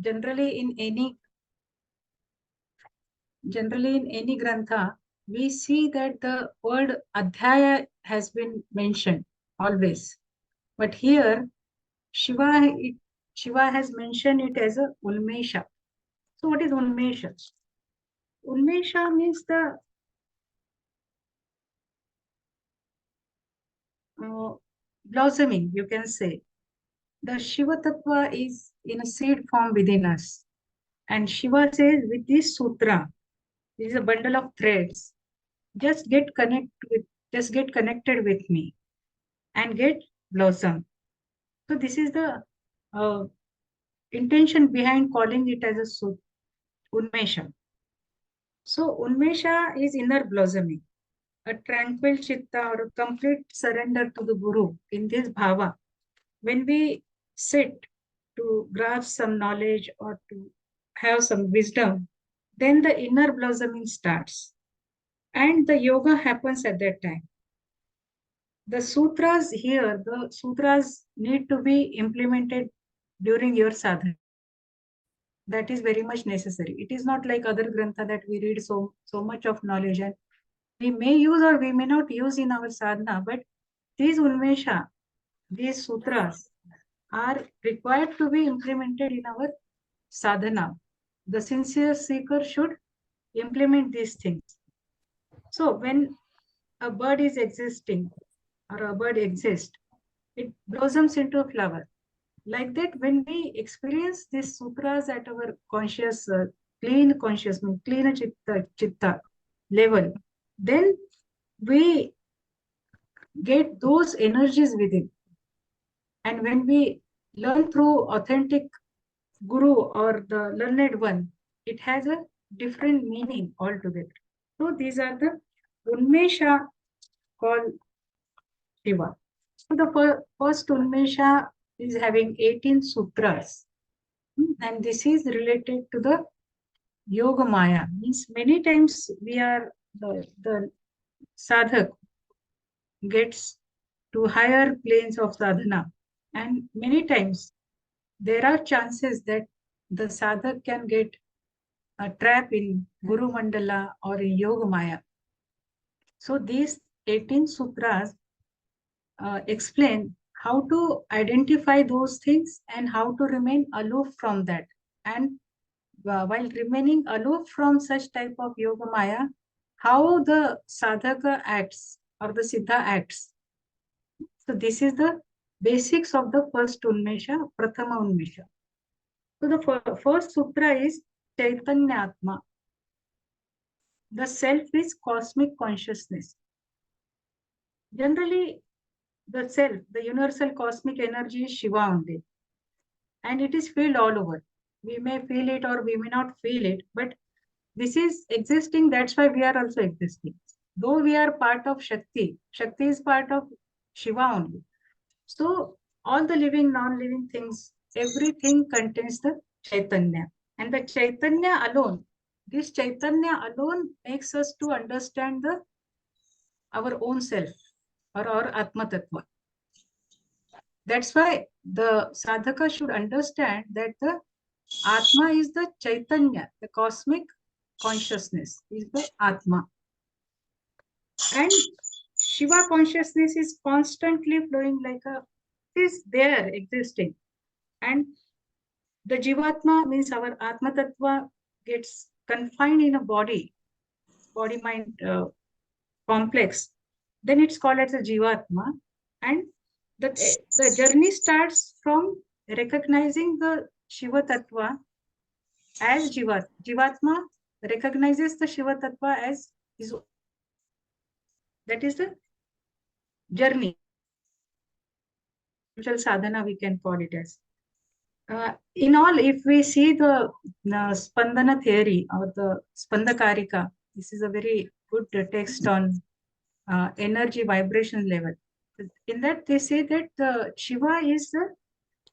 generally in any grantha, we see that the word adhyaya has been mentioned always. But here, Shiva, Shiva has mentioned it as a Unmesha. So what is Unmesha? Unmesha means the uh, blossoming, you can say. The Shiva Tattva is in a seed form within us. And Shiva says, with this sutra, this is a bundle of threads, just get just get connected with me and get blossom. So this is the uh, intention behind calling it as a Unmesha. So Unmesha is inner blossoming, a tranquil chitta or a complete surrender to the Guru in this bhava. When we sit to grasp some knowledge or to have some wisdom, then the inner blossoming starts. And the yoga happens at that time. The sutras need to be implemented during your sadhana. That is very much necessary. It is not like other grantha that we read so much of knowledge and we may use or we may not use in our sadhana, but these Unmesha, these sutras are required to be implemented in our sadhana. The sincere seeker should implement these things. So when a bird is existing or a bird exists, it blossoms into a flower. Like that, when we experience these sutras at our conscious, clean consciousness, clean chitta level, then we get those energies within. And when we learn through authentic guru or the learned one, it has a different meaning altogether. So these are the Unmesha called Shiva. So the first Unmesha is having 18 sutras. And this is related to the Yoga Maya. Means many times the sadhak gets to higher planes of sadhana. And many times there are chances that the sadhak can get a trap in Guru Mandala or in Yoga Maya. So these 18 sutras explain how to identify those things and how to remain aloof from that. And while remaining aloof from such type of Yoga Maya, how the sadhaka acts or the siddha acts. So this is the basics of the first Unmesha, Prathama Unmesha. So the first sutra is Chaitanya Atma. The self is cosmic consciousness. Generally, the self, the universal cosmic energy is Shiva only. And it is felt all over. We may feel it or we may not feel it, but this is existing, that's why we are also existing. Though we are part of Shakti, Shakti is part of Shiva only. So all the living, non-living things, everything contains the Chaitanya. And the Chaitanya alone, this Chaitanya alone makes us to understand our own self or our Atma Tattva. That's why the sadhaka should understand that the Atma is the Chaitanya, the cosmic consciousness is the Atma. And Shiva consciousness is constantly flowing like is there existing. And the Jivatma means our Atma Tattva gets confined in a body mind complex. Then it's called as a Jivatma. And the journey starts from recognizing the Shiva Tattva as Jivatma recognizes the Shiva Tattva as his. That is the journey. Spiritual sadhana, we can call it as. In all, if we see the Spandana theory or the Spandakarika, this is a very good text on energy vibration level. In that, they say that Shiva is the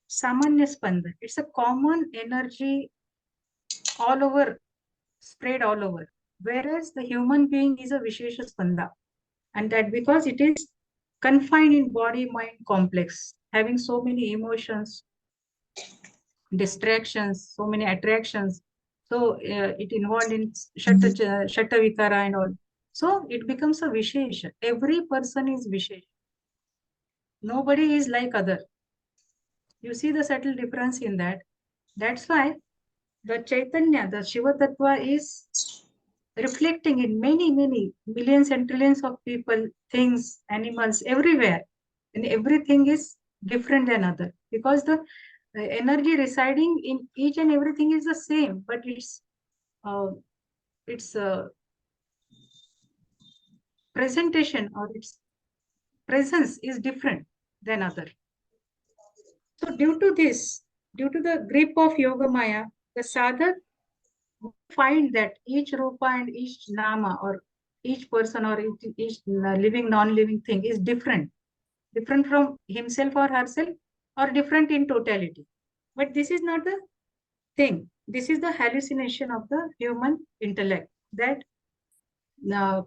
Samanya Spanda. It's a common energy all over, spread all over. Whereas the human being is a Vishesha Spanda. And that because it is confined in body mind complex, having so many emotions, distractions, so many attractions. So it involved in shatta vikara and all. So it becomes a vishesha. Every person is vishesh. Nobody is like other. You see the subtle difference in that. That's why the Chaitanya, the Shiva Tattva is reflecting in many, many millions and trillions of people, things, animals, everywhere. And everything is different than other because the energy residing in each and everything is the same, but uh, its presentation or its presence is different than other. So due to this, due to the grip of Yoga Maya, the sadhak find that each rupa and each nama or each person or each living, non-living thing is different, different from himself or herself or different in totality. But this is not the thing. This is the hallucination of the human intellect that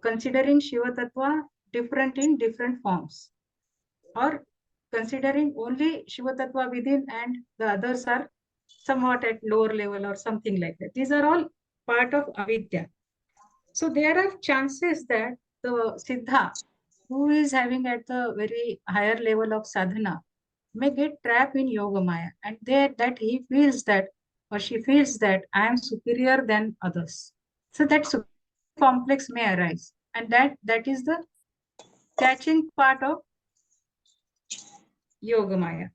considering Shiva Tattva different in different forms or considering only Shiva Tattva within and the others are somewhat at lower level or something like that. These are all part of avidya. So there are chances that the Siddha, who is having at the very higher level of sadhana, may get trapped in Yoga Maya, and there that he feels that or she feels that I am superior than others. So that superiority complex may arise, and that is the catching part of Yoga Maya.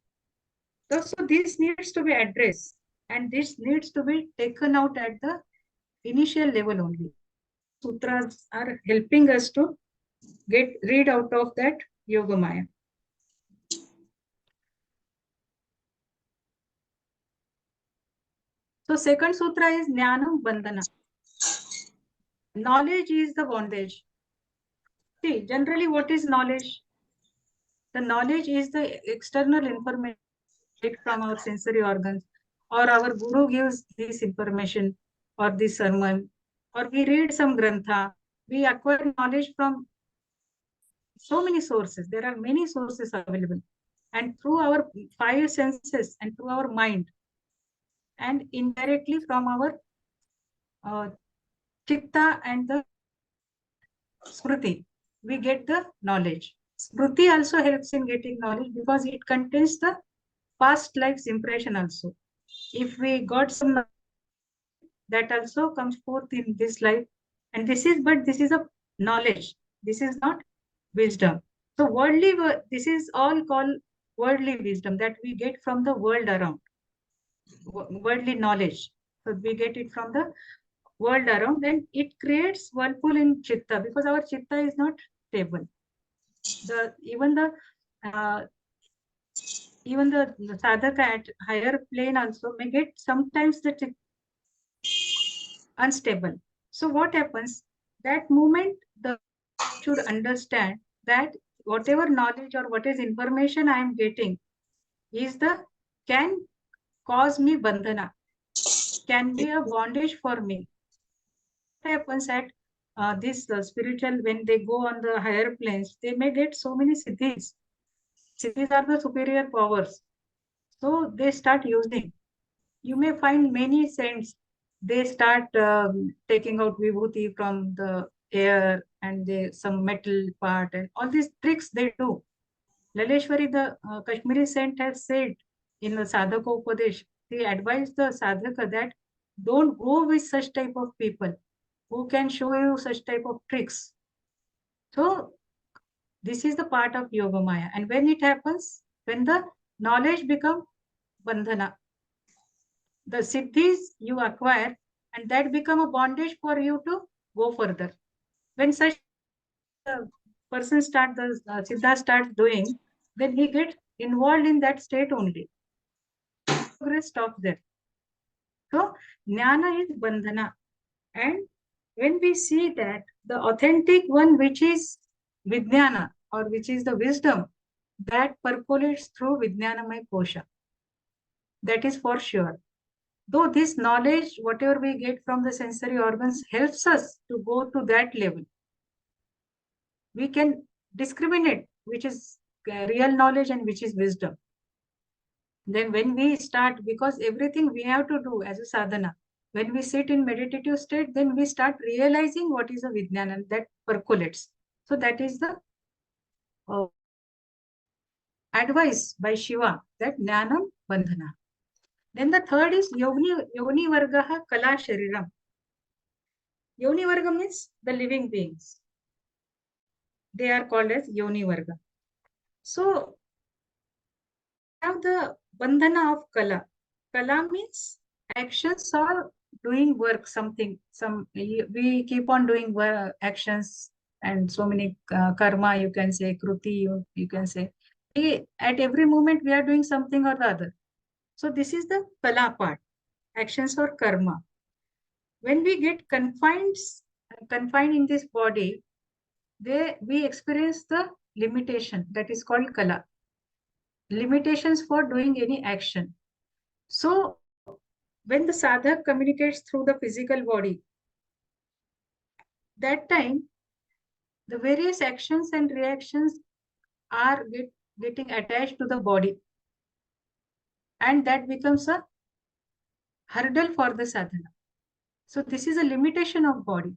So this needs to be addressed, and this needs to be taken out at the initial level only. Sutras are helping us to get rid out of that Yoga Maya. So second sutra is Jnanam Bandhana. Knowledge is the bondage. See, generally what is knowledge? The knowledge is the external information from our sensory organs, or our guru gives this information or this sermon, or we read some grantha. We acquire knowledge from so many sources. There are many sources available. And through our five senses and through our mind, and indirectly from our uh, chitta and the smriti, we get the knowledge. Smriti also helps in getting knowledge because it contains the past life's impression also. If we got some knowledge, that also comes forth in this life. And this is a knowledge. This is not wisdom. So this is all called worldly wisdom that we get from the world around, worldly knowledge. So we get it from the world around, then it creates whirlpool in chitta because our chitta is not stable. The uh, even the sadhaka at higher plane also may get sometimes the chitta unstable. So what happens? That moment the should understand that whatever knowledge or what is information I am getting is the can cause me bandhana, can be a bondage for me. What happens at this spiritual, when they go on the higher planes, they may get so many siddhis. Siddhis are the superior powers. So they start using. You may find many saints, they start taking out vibhuti from the air and some metal part and all these tricks they do. Laleshwari, the Kashmiri saint, has said in the Sadhaka Upadesh, he advised the sadhaka that don't go with such type of people who can show you such type of tricks. So this is the part of Yoga Maya. And when it happens, when the knowledge becomes bandhana, the siddhis you acquire, and that become a bondage for you to go further. When such person start the siddha starts doing, then he gets involved in that state only. Progress stops there. So jnana is bandhana. And when we see that the authentic one, which is Vijnana or which is the wisdom, that percolates through Vijnanamay Kosha. That is for sure. Though this knowledge, whatever we get from the sensory organs, helps us to go to that level, we can discriminate which is real knowledge and which is wisdom. Then when we start, because everything we have to do as a sadhana, when we sit in meditative state, then we start realizing what is a vijnana that percolates. So that is the uh, advice by Shiva, that jnanam bandhana. Then the third is yoni vargaha kala shariram. Yoni varga means the living beings. They are called as yoni varga. So we have the bandhana of kala. Kala means actions or doing work, something. We keep on doing actions and so many karma, you can say, kruti, you can say. At every moment we are doing something or the other. So this is the kala part, actions or karma. When we get confined in this body, we experience the limitation that is called kala, limitations for doing any action. So when the sadhak communicates through the physical body, that time the various actions and reactions are getting attached to the body, and that becomes a hurdle for the sadhana. So this is a limitation of body.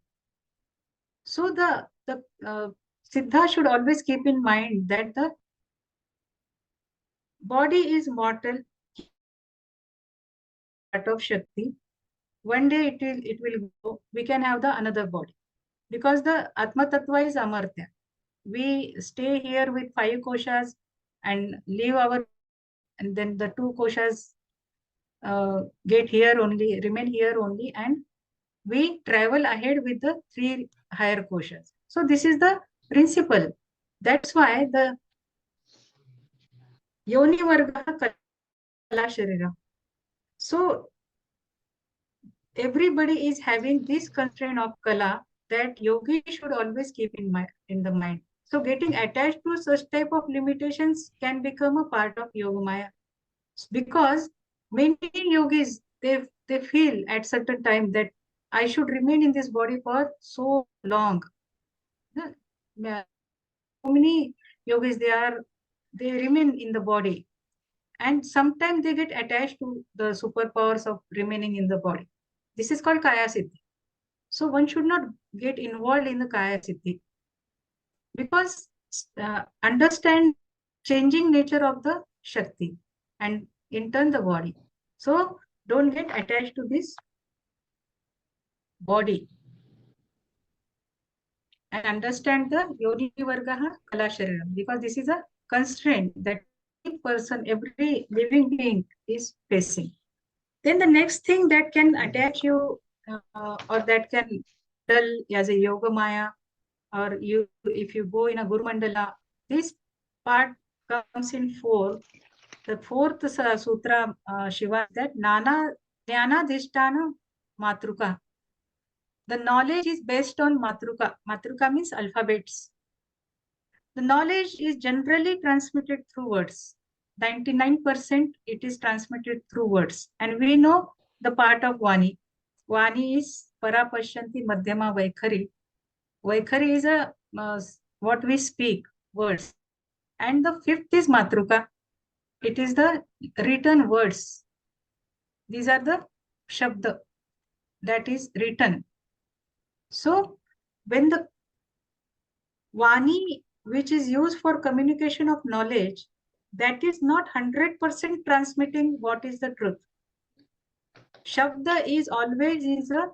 So the siddha should always keep in mind that the body is mortal, part of Shakti. One day it will go. We can have the another body because the Atma Tattva is Amartya. We stay here with five koshas and leave our body, and then the two koshas get here only, remain here only, and we travel ahead with the three higher koshas. So this is the principle. That's why the yoni varga kala sharira. So everybody is having this constraint of kala that yogi should always keep in the mind. So getting attached to such type of limitations can become a part of yogamaya, because many yogis, they feel at certain time that I should remain in this body for so long. Yeah, so many yogis, they remain in the body, and sometimes they get attached to the superpowers of remaining in the body. This is called kaya siddhi. So one should not get involved in the kaya siddhi, because understand changing nature of the shakti and in turn the body. So don't get attached to this body, and understand the yoni vargaha kala shariram, because this is a constraint that every person, every living being is facing. Then the next thing that can attach you or that can dull as a yoga maya, or you if you go in a guru mandala, this part comes in four. The fourth sutra, Shiva, that nana jnana dishtana matruka. The knowledge is based on matruka. Matruka means alphabets. The knowledge is generally transmitted through words. 99% it is transmitted through words. And we know the part of Vani. Vani is Parapashyanti Madhyama Vaikhari. Vaikhari is what we speak, words. And the fifth is Matruka. It is the written words. These are the Shabda that is written. So when the Vani, which is used for communication of knowledge, that is not 100% transmitting what is the truth. Shabda is always a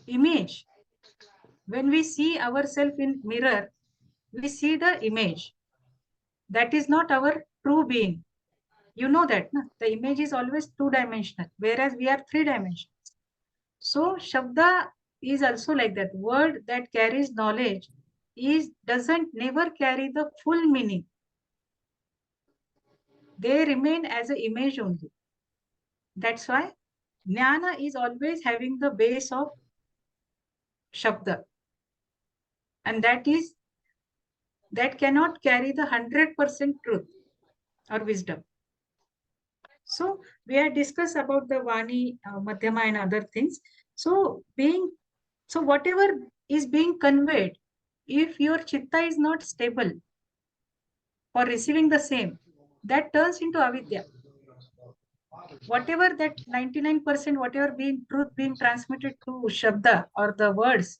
image. When we see ourselves in mirror, we see the image. That is not our true being. You know that, na? The image is always two-dimensional, whereas we are three-dimensional. So Shabda is also like that. Word that carries knowledge doesn't never carry the full meaning. They remain as an image only. That's why Jnana is always having the base of Shabda. And that cannot carry the 100% truth or wisdom. So we had discussed about the Vani, Madhyama and other things. So whatever is being conveyed, if your chitta is not stable for receiving the same, that turns into avidya. Whatever that 99%, whatever being truth being transmitted to Shabda or the words,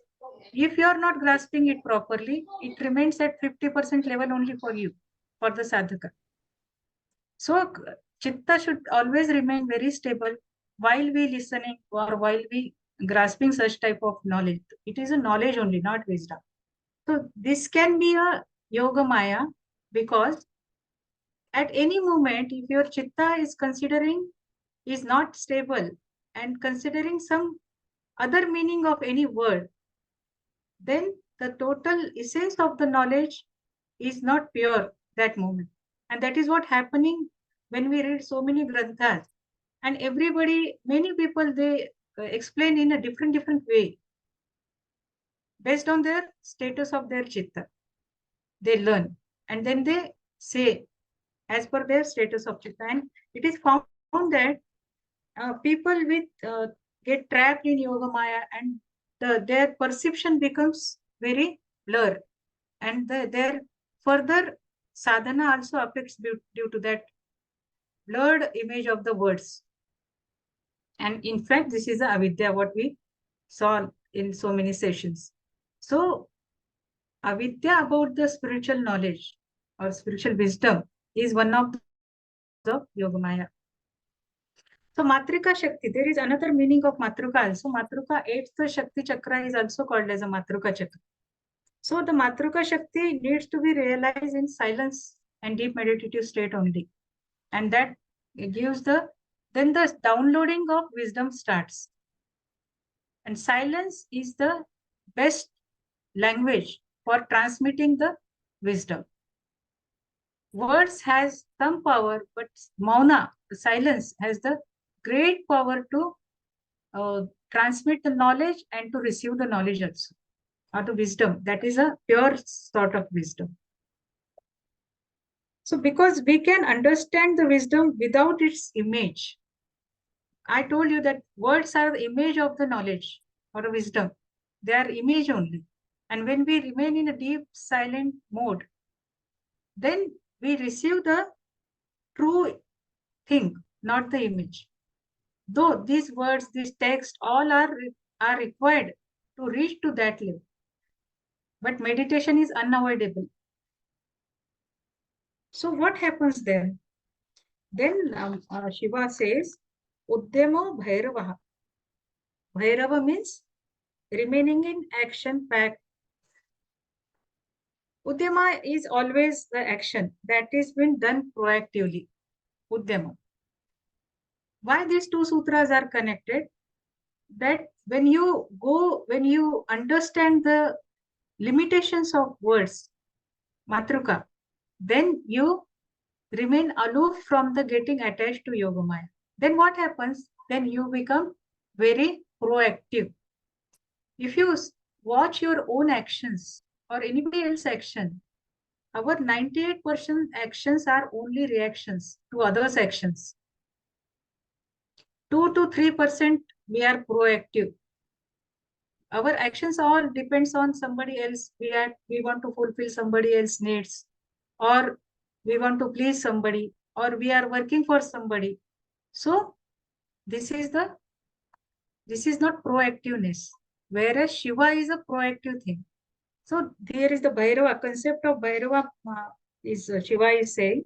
if you are not grasping it properly, it remains at 50% level only for you, for the sadhaka. So chitta should always remain very stable while we listening or while we grasping such type of knowledge. It is a knowledge only, not wisdom. So this can be a yoga maya, because at any moment, if your chitta is considering is not stable and considering some other meaning of any word, then the total essence of the knowledge is not pure that moment. And that is what happening when we read so many granthas. And everybody, many people, they explain in a different way based on their status of their chitta. They learn and then they say as per their status of chitta. And it is found that people with get trapped in yoga maya, and their perception becomes very blur, and their further sadhana also affects due to that blurred image of the words. And in fact, this is the avidya what we saw in so many sessions. So avidya about the spiritual knowledge or spiritual wisdom is one of the yoga maya. So Matrika Shakti, there is another meaning of Matruka also. Matruka, eighth Shakti Chakra is also called as a Matruka Chakra. So the Matruka Shakti needs to be realized in silence and deep meditative state only. And that gives then the downloading of wisdom starts. And silence is the best language for transmitting the wisdom. Words has some power, but mauna, silence, has the great power to transmit the knowledge and to receive the knowledge also, or the wisdom. That is a pure sort of wisdom. So because we can understand the wisdom without its image. I told you that words are the image of the knowledge or the wisdom. They are image only. And when we remain in a deep silent mode, then we receive the true thing, not the image. Though these words, this text, all are required to reach to that level. But meditation is unavoidable. So what happens then? Then Shiva says, Uddemo Bhairavaha. Bhairava means remaining in action packed. Udyama is always the action that is been done proactively. Udyama. Why these two sutras are connected? That when you understand the limitations of words, Matruka, then you remain aloof from the getting attached to Yogamaya. Then what happens? Then you become very proactive. If you watch your own actions or anybody else's action, our 98% actions are only reactions to others' actions. 2 to 3% we are proactive. Our actions all depends on somebody else. We want to fulfill somebody else's needs, or we want to please somebody, or we are working for somebody. So this is not proactiveness, whereas Shiva is a proactive thing. So there is the Bhairava concept of Bhairava is Shiva is saying.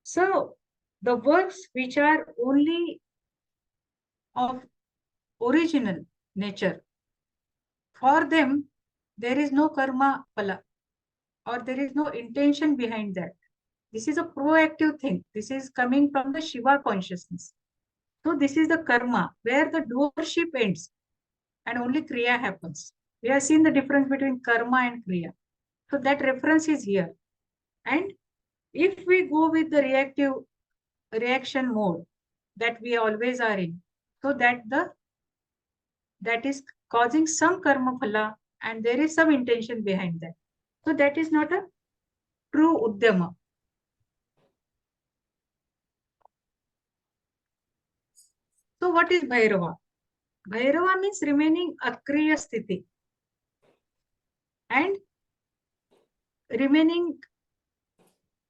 So the works which are only of original nature, for them there is no karma phala, or there is no intention behind that. This is a proactive thing. This is coming from the Shiva consciousness. So this is the karma where the doership ends and only kriya happens. We have seen the difference between karma and kriya. So that reference is here. And if we go with the reactive reaction mode that we always are in, so that is causing some karma phala, and there is some intention behind that. So that is not a true udyama. So what is Bhairava? Bhairava means remaining akriya sthiti and remaining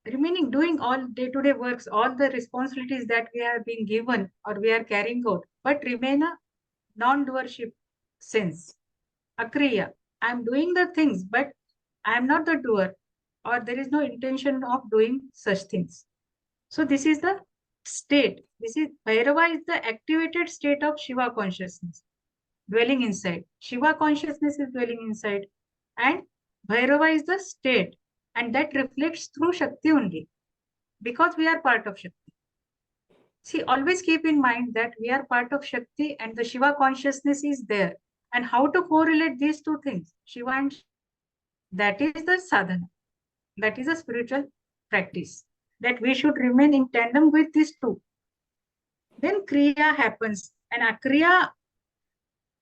remaining doing all day-to-day works, all the responsibilities that we have been given or we are carrying out, but remain a non-doership sense. Akriya. I'm doing the things, but I'm not the doer, or there is no intention of doing such things. So this is the state. This is Bhairava is the activated state of Shiva consciousness dwelling inside. Shiva consciousness is dwelling inside, and Bhairava is the state, and that reflects through Shakti only because we are part of Shakti. See, always keep in mind that we are part of Shakti and the Shiva consciousness is there. And how to correlate these two things, Shiva and that is the sadhana. That is a spiritual practice that we should remain in tandem with these two. Then Kriya happens, and Akriya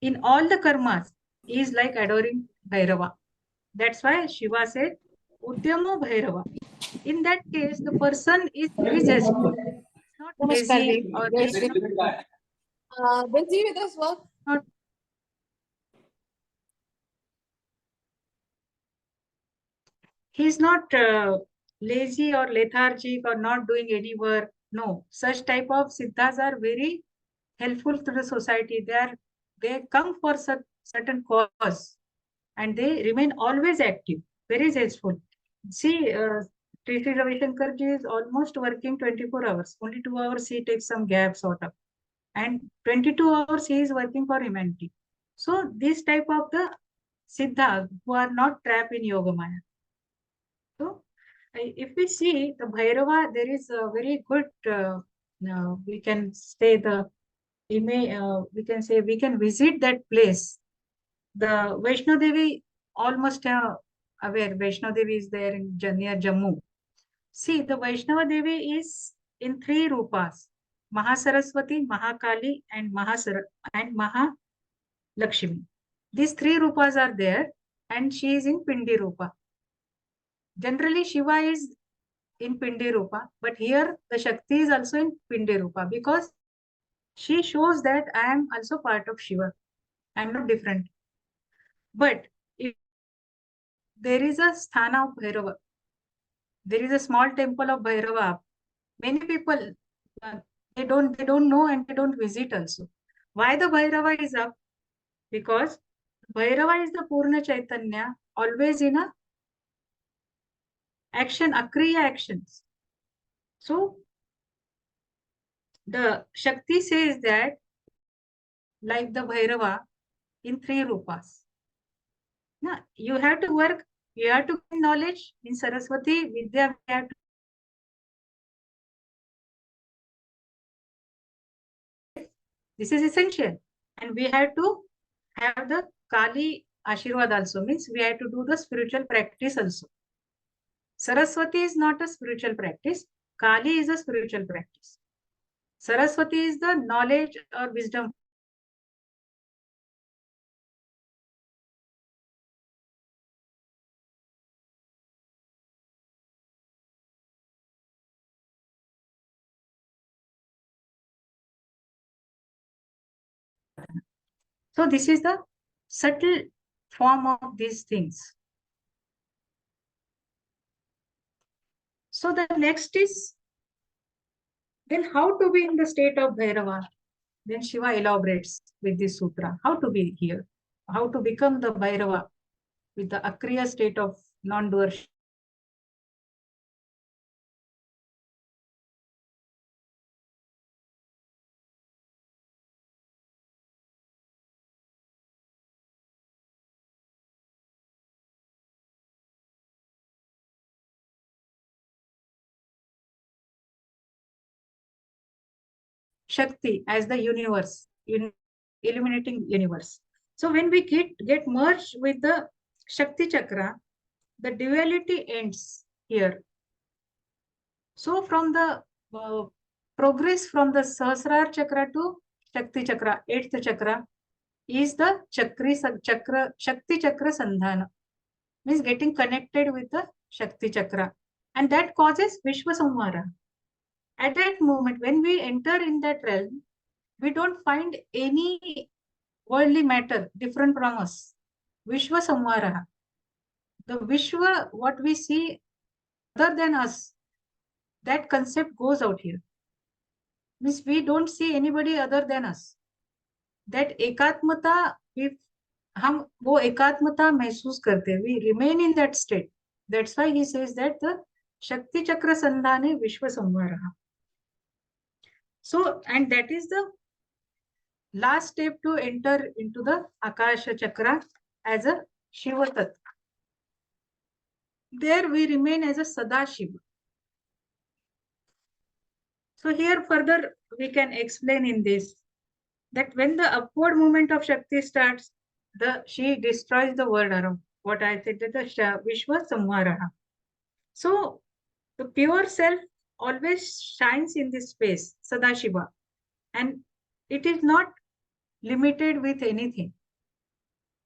in all the karmas is like adoring Bhairava. That's why Shiva said, Udyamo Bhairava. In that case, the person is very zestful. He's not Namaskar lazy ji. or Yes. he's Busy with his work. not lazy or lethargic or not doing any work. No, such type of siddhas are very helpful to the society. They come for such certain cause and they remain always active, very zestful. See, Sri Ravi Shankar ji is almost working 24 hours. Only 2 hours he takes some gaps out of, and 22 hours he is working for humanity. So this type of the siddhas who are not trapped in yoga maya. So if we see the Bhairava, there is a very good, we can say we can say we can visit that place. The Vaishno Devi, almost aware, Vaishno Devi is there in near Jammu. See, the Vaishnava Devi is in three rupas, Mahasaraswati, Mahakali, and Mahalakshmi. These three rupas are there, and she is in Pindi Rupa. Generally, Shiva is in Pindi Rupa, but here the Shakti is also in Pindi Rupa because she shows that I am also part of Shiva. I am not different. But if there is a sthana of Bhairava, there is a small temple of Bhairava. Many people they don't know and they don't visit also. Why the Bhairava is up? Because Bhairava is the Purna Chaitanya, always in a action, Akriya actions. So the Shakti says that like the Bhairava in three rupas. Now, you have to work, you have to gain knowledge in Saraswati, Vidya, we have to, this is essential. And we have to have the Kali Ashirwad also, means we have to do the spiritual practice also. Saraswati is not a spiritual practice. Kali is a spiritual practice. Saraswati is the knowledge or wisdom. So this is the subtle form of these things. So the next is then how to be in the state of Bhairava. Then Shiva elaborates with this sutra. How to be here. How to become the Bhairava with the Akriya state of non-doer. Shakti as the universe, in illuminating universe. So when we get merged with the Shakti chakra, the duality ends here. So from the progress from the Sahasrar chakra to Shakti chakra, eighth chakra, is the Shakti chakra sandhana, means getting connected with the Shakti chakra, and that causes Vishwa Samvara. At that moment, when we enter in that realm, we don't find any worldly matter different from us. Vishwa Samvara. The Vishwa, what we see other than us, that concept goes out here. Means we don't see anybody other than us. That एकात्मता, if हम वो एकात्मता महसूस करते, we remain in that state. That's why he says that the Shakti Chakra Sandhane Vishwa Samvaraha. So, and that is the last step to enter into the Akasha Chakra as a Shiva Tattva. There we remain as a Sadashiva. So here further we can explain in this that when the upward movement of Shakti starts, she destroys the world around. What I said, that the Vishwa Samvaraha. So the pure self always shines in this space, Sadashiva, and it is not limited with anything.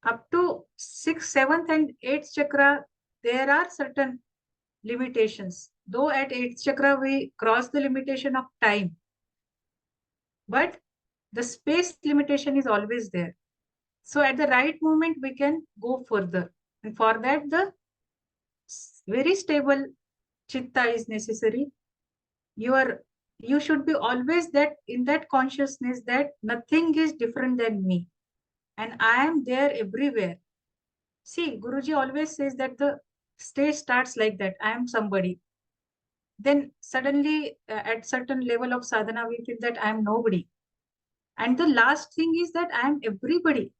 Up to 6th, 7th, and 8th chakra, there are certain limitations. Though at 8th chakra we cross the limitation of time, but the space limitation is always there. So at the right moment we can go further, and for that the very stable chitta is necessary. You should be always that in that consciousness that nothing is different than me, and I am there everywhere. See, Guruji always says that the stage starts like that. I am somebody. Then suddenly, at certain level of sadhana, we feel that I am nobody. And the last thing is that I am everybody.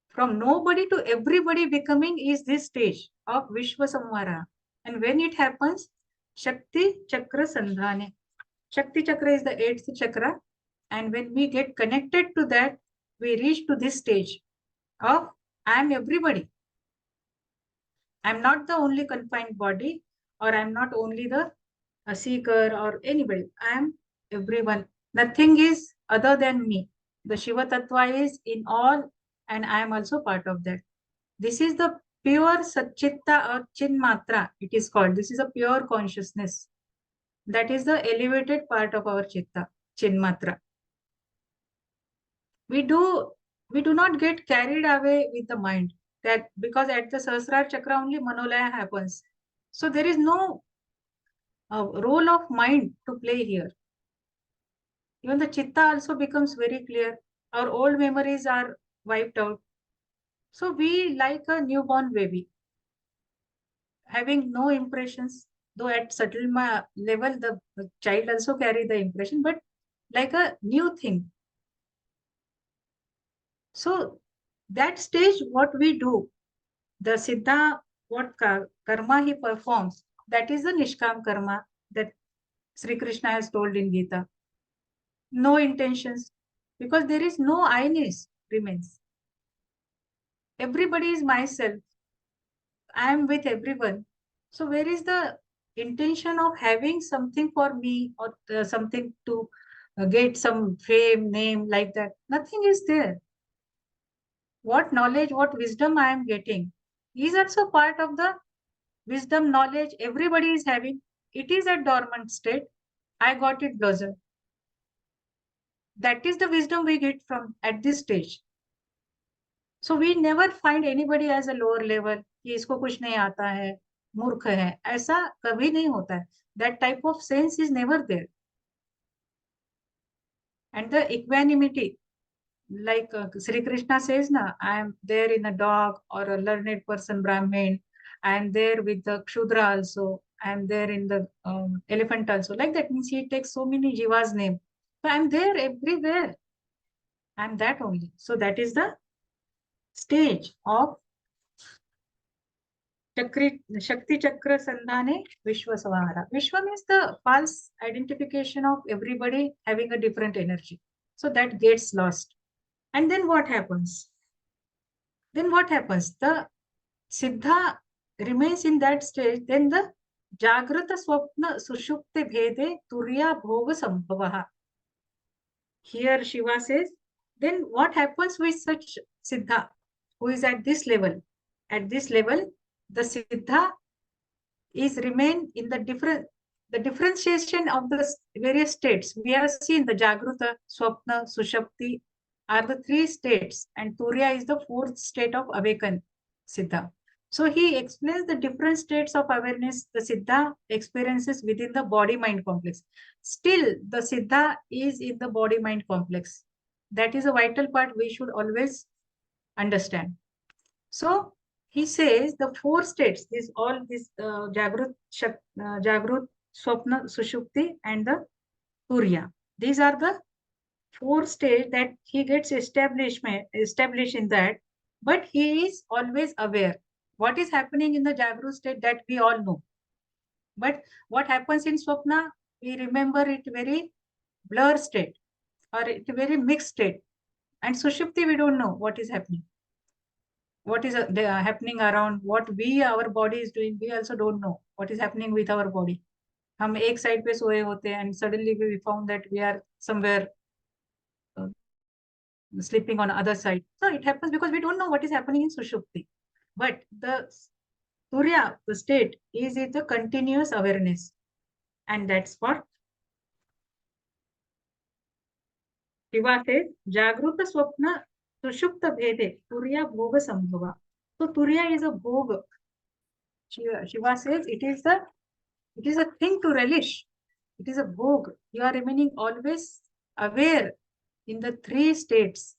From nobody to everybody becoming is this stage of Vishwa Samvara. And when it happens, Shakti Chakra Sandhane. Shakti Chakra is the 8th chakra. And when we get connected to that, we reach to this stage of I am everybody. I'm not the only confined body, or I'm not only the a seeker or anybody. I am everyone. Nothing is other than me. The Shiva Tattva is in all, and I am also part of that. This is the pure Satchitta or Chinmatra, it is called. This is a pure consciousness. That is the elevated part of our Chitta, Chinmatra. We do not get carried away with the mind, that because at the Sahasrara chakra only Manolaya happens. So there is no role of mind to play here. Even the chitta also becomes very clear. Our old memories are wiped out. So we like a newborn baby, having no impressions, though at subtle level the child also carry the impression, but like a new thing. So that stage, what we do, the siddha, what karma he performs, that is the nishkam karma that Sri Krishna has told in Gita. No intentions, because there is no I-ness remains. Everybody is myself. I am with everyone. So where is the intention of having something for me, or something to get some fame, name, like that? Nothing is there. What knowledge, what wisdom I am getting is also part of the wisdom, knowledge everybody is having. It is a dormant state. I got it blossom. That is the wisdom we get from at this stage. So we never find anybody as a lower level कि इसको कुछ नहीं आता है, मूर्ख है, ऐसा कभी नहीं होता है. That type of sense is never there. And the equanimity, like Sri Krishna says, na, I am there in a dog or a learned person, Brahmin. I am there with the Kshudra also. I am there in the elephant also. Like that means he takes so many Jiva's name. So I am there everywhere. I am that only. So that is the stage of Shakti Chakra Sandhane Vishwa Samvara. Vishwa means the false identification of everybody having a different energy. So that gets lost. And then what happens? The Siddha remains in that stage. Then the Jagrata Swapna Sushupti Bhede Turiya Bhoga Sambhavaha. Here Shiva says, then what happens with such Siddha who is at this level? At this level, the Siddha is remain in the differentiation of the various states. We have seen the Jagruta, Swapna, Sushapti are the 3 states, and Turiya is the 4th state of awakened Siddha. So he explains the different states of awareness the Siddha experiences within the body-mind complex. Still, the Siddha is in the body-mind complex. That is a vital part we should always understand. So he says the four states, this all this Jagrut, Swapna, Sushupti, and the Turiya. These are the four states that he gets established in that, but he is always aware what is happening in the Jagrut state that we all know. But what happens in Swapna, we remember it very blur state or it very mixed state. And Sushupti, we don't know what is happening. What is happening around, what our body is doing, we also don't know what is happening with our body. हम एक side पे सोए होते हैं and suddenly we found that we are somewhere sleeping on other side. So it happens because we don't know what is happening in Sushupti. But the Surya, the state, is it a continuous awareness. And that's what Shiva says, Jagruta Swapna Sushupta Bhede, Surya Bhoga Sambhava. So Surya is a Bhoga. Shiva says it is a thing to relish. It is a bhog. You are remaining always aware in the three states.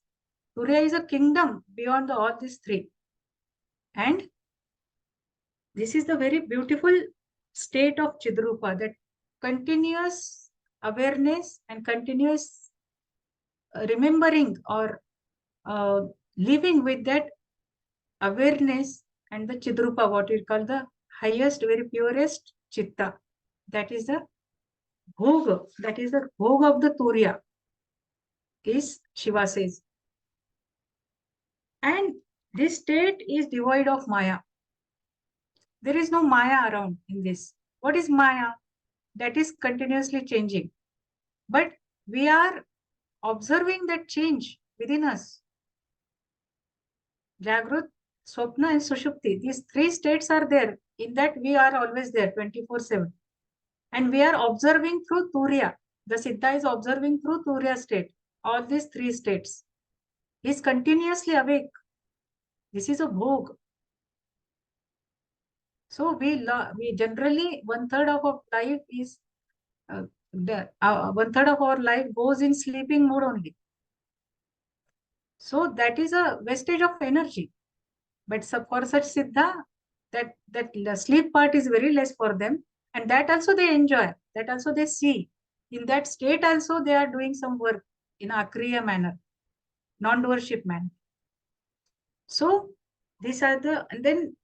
Surya is a kingdom beyond all these three. And this is the very beautiful state of Chidrupa, that continuous awareness and continuous remembering or living with that awareness and the Chidrupa, what we call the highest, very purest Chitta. That is the Bhog, that is the Bhog of the Turiya, is Shiva says. And this state is devoid of Maya. There is no Maya around in this. What is Maya? That is continuously changing. But we are observing that change within us. Jagrut, Swapna, and Sushupti. These three states are there. In that we are always there 24/7. And we are observing through Turiya. The Siddha is observing through Turiya state. All these three states. He is continuously awake. This is a bhog. So we generally 1/3 of our life is 1/3 of our life goes in sleeping mode only. So that is a wastage of energy. But for such siddha, that the sleep part is very less for them, and that also they enjoy. That also they see. In that state also they are doing some work in a kriya manner, non-doership manner. So these are and then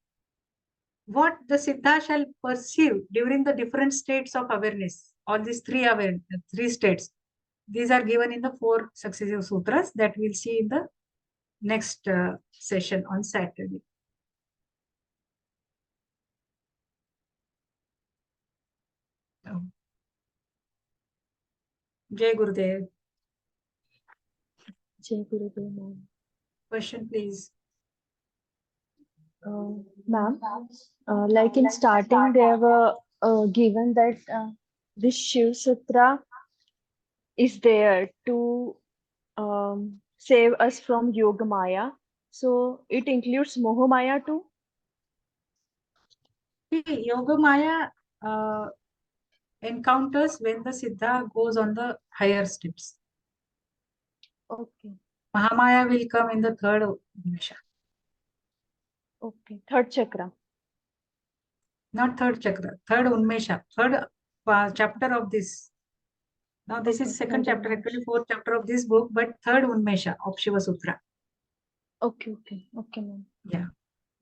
what the Siddha shall perceive during the different states of awareness, all these three states. These are given in the 4 successive sutras that we'll see in the next session on Saturday. Jai Gurudev. Jai Gurudev, ma'am. Question, please. Ma'am, like in starting, they were given that this Shivsutra is there to save us from Yoga Maya. So it includes Moha Maya too? Yoga Maya encounters when the Siddha goes on the higher steps. Okay. Mahamaya will come in the 3rd Unmesha. Okay. 3rd chakra. Not 3rd chakra, 3rd Unmesha, 3rd chapter of this. Now this is 2nd chapter, actually 4th chapter of this book, but 3rd Unmesha of Shiva Sutra. Okay, ma'am. Yeah.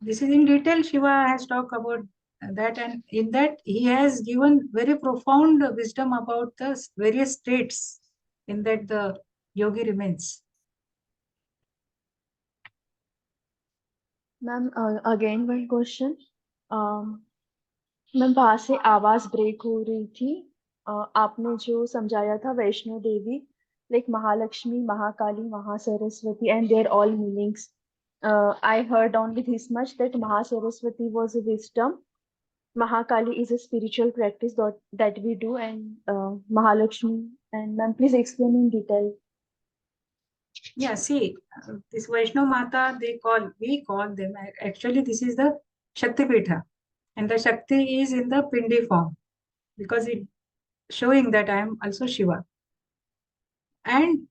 This is in detail. Shiva has talked about that, and in that he has given very profound wisdom about the various states in that the yogi remains. Ma'am, again one question. Ma'am वहां से आवाज break हो रही थी. आपने जो समझाया था Vaishno Devi, like Mahalakshmi, Mahakali, Mahasaraswati and their all meanings. I heard only this much, that Mahasaraswati was a wisdom, Mahakali is a spiritual practice that we do, and Mahalakshmi. And ma'am, please explain in detail. Yeah, see, this Vaishnav Mata, we call them. Actually, this is the Shakti Pitha. And the Shakti is in the Pindi form because it showing that I am also Shiva. And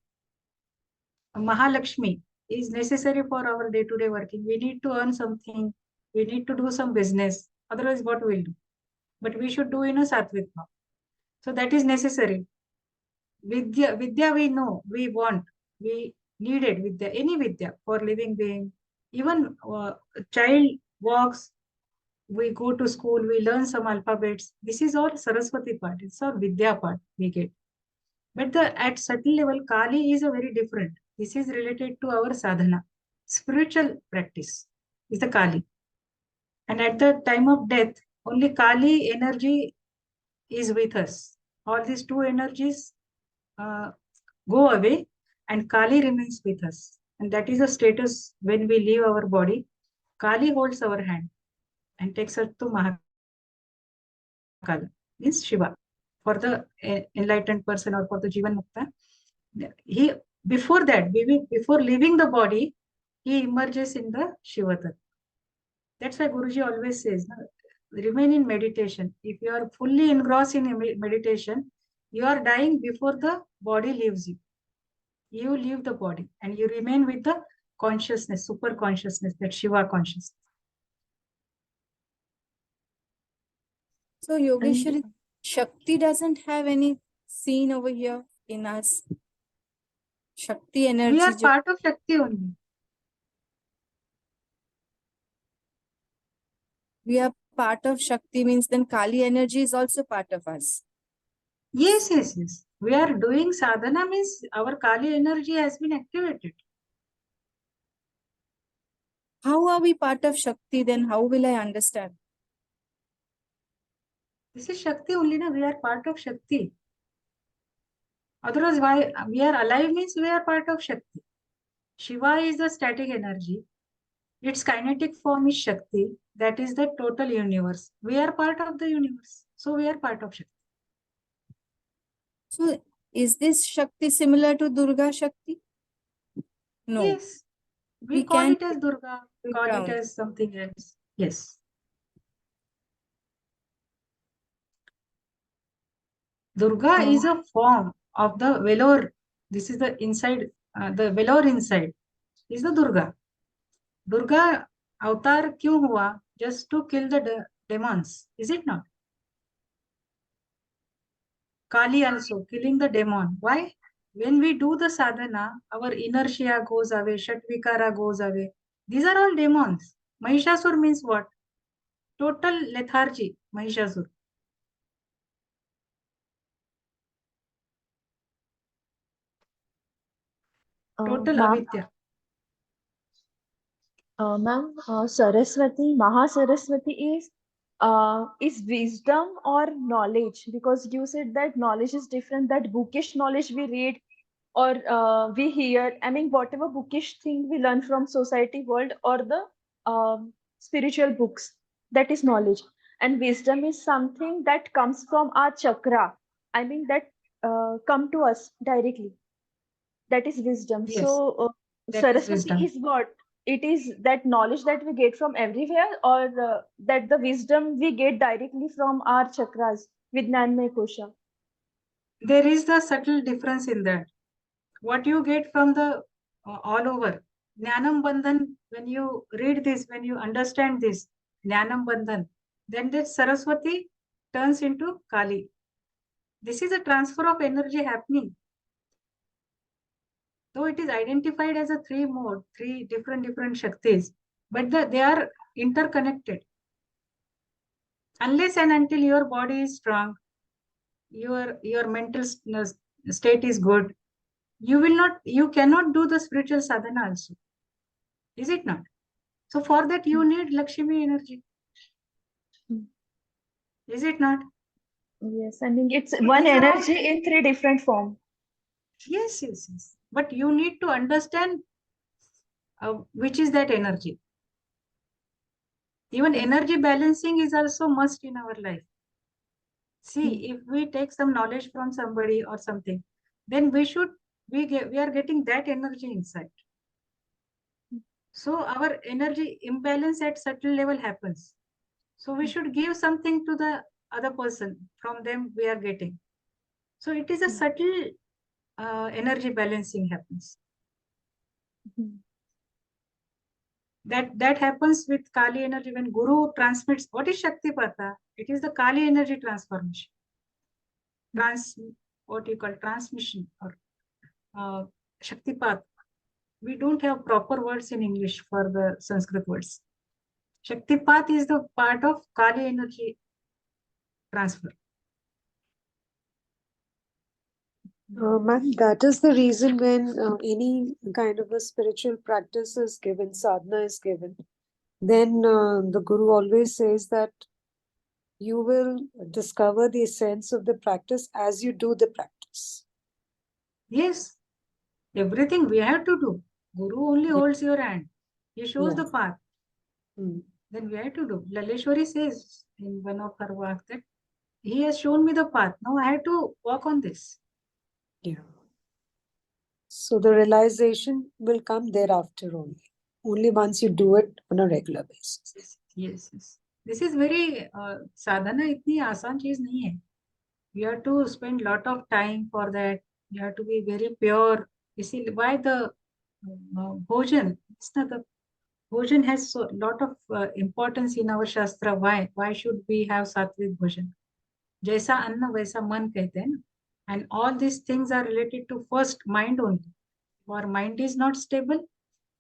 Mahalakshmi is necessary for our day-to-day working. We need to earn something. We need to do some business. Otherwise, what we'll do? But we should do in a sattvic form. So that is necessary. Vidya we know, we want, we needed Vidya, any Vidya for living being. Even child walks, we go to school, we learn some alphabets. This is all Saraswati part. It's our Vidya part we get. But the at subtle level, Kali is a very different. This is related to our sadhana. Spiritual practice is the Kali. And at the time of death, only Kali energy is with us. All these two energies uh, go away and Kali remains with us. And that is a status when we leave our body. Kali holds our hand and takes us to Mahakala, means Shiva. For the enlightened person or for the Jivan Mukta, he before that, before leaving the body, he emerges in the Shiva Tattva. That's why Guruji always says, no, remain in meditation. If you are fully engrossed in meditation, you are dying before the body leaves you. You leave the body and you remain with the consciousness, super consciousness, that Shiva consciousness. So Yogeshwari, Shakti doesn't have any scene over here in us. Shakti energy. We are part of Shakti only. We are part of Shakti means then Kali energy is also part of us. Yes, yes, yes. We are doing sadhana means our Kali energy has been activated. How are we part of Shakti then? How will I understand? This is Shakti only, na? We are part of Shakti. Otherwise, why we are alive means we are part of Shakti. Shiva is the static energy. Its kinetic form is Shakti. That is the total universe. We are part of the universe. So we are part of Shakti. So is this Shakti similar to Durga Shakti? No. Yes. We call it as Durga, call it as something else. Yes. Durga is a form of the velour. This is the inside, the velour inside is the Durga. Durga avatar क्यों हुआ? Just to kill the demons, is it not? Kali also killing the demon. Why? When we do the sadhana, our inertia goes away, Shatvikara goes away. These are all demons. Mahishasur means what? Total lethargy, Mahishasur. Total avidya. Ma'am, Saraswati, Mahasaraswati is wisdom or knowledge? Because you said that knowledge is different, that bookish knowledge we read or we hear. I mean, whatever bookish thing we learn from society world or the spiritual books, that is knowledge. And wisdom is something that comes from our chakra. I mean, that come to us directly. That is wisdom. Yes, So, that is Saraswati wisdom. is what? It is that knowledge that we get from everywhere, or that the wisdom we get directly from our chakras, Vijnanmaya Kosha. There is the subtle difference in that. What you get from the all over. Jnanam Bandhan, when you read this, when you understand this, Jnanam Bandhan, then that Saraswati turns into Kali. This is a transfer of energy happening. Though it is identified as a three mode, three different Shaktis, but they are interconnected. Unless and until your body is strong, your mental state is good, you cannot do the spiritual sadhana also. Is it not? So for that you need Lakshmi energy. Is it not? Yes, I mean it's So one these are all, energy in three different form. yes, yes, yes. But you need to understand which is that energy. Even energy balancing is also must in our life. See, if we take some knowledge from somebody or something, then we are getting that energy inside. So our energy imbalance at subtle level happens. So we should give something to the other person from them we are getting. So it is a subtle energy balancing happens. That happens with Kali energy when Guru transmits. What is Shaktipata? It is the Kali energy transformation. What you call transmission or Shaktipat. We don't have proper words in English for the Sanskrit words. Shaktipat is the part of Kali energy transfer. Ma'am, that is the reason when any kind of a spiritual practice is given, sadhana is given, then the Guru always says that you will discover the essence of the practice as you do the practice. Yes, everything we have to do. Guru only holds your hand. He shows the path. Then we have to do. Laleshwari says in one of her works that he has shown me the path. Now I have to walk on this. Yeah. So the realization will come thereafter only once you do it on a regular basis. Yes, yes. This is very sadhana इतनी आसान चीज नहीं है. You have to spend lot of time for that. You have to be very pure. You see why the bhojan? It's not the bhojan has so lot of importance in our shastra. Why? Why should we have sattvic bhojan? जैसा अन्न वैसा मन कहते हैं ना. And all these things are related to first mind only. If our mind is not stable,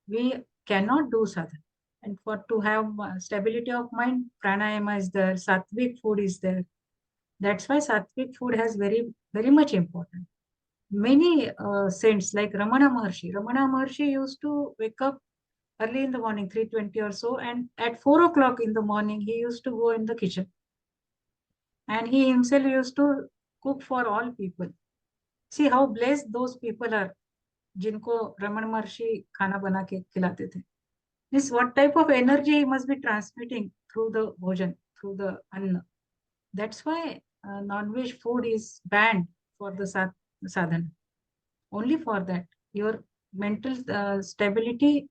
we cannot do sadhana. And for to have stability of mind, pranayama is there, sattvic food is there. That's why sattvic food has very much important. Many saints like Ramana Maharshi used to wake up early in the morning, 3:20 or so, and at 4 o'clock in the morning, he used to go in the kitchen. And he himself used to cook for all people. See how blessed those people are, जिनको रमन महर्षि खाना बना के खिलाते थे. This what type of energy he must be transmitting through the bhojan, through the anna. That's why non-veg food is banned for the sadhana. Only for that. Your mental stability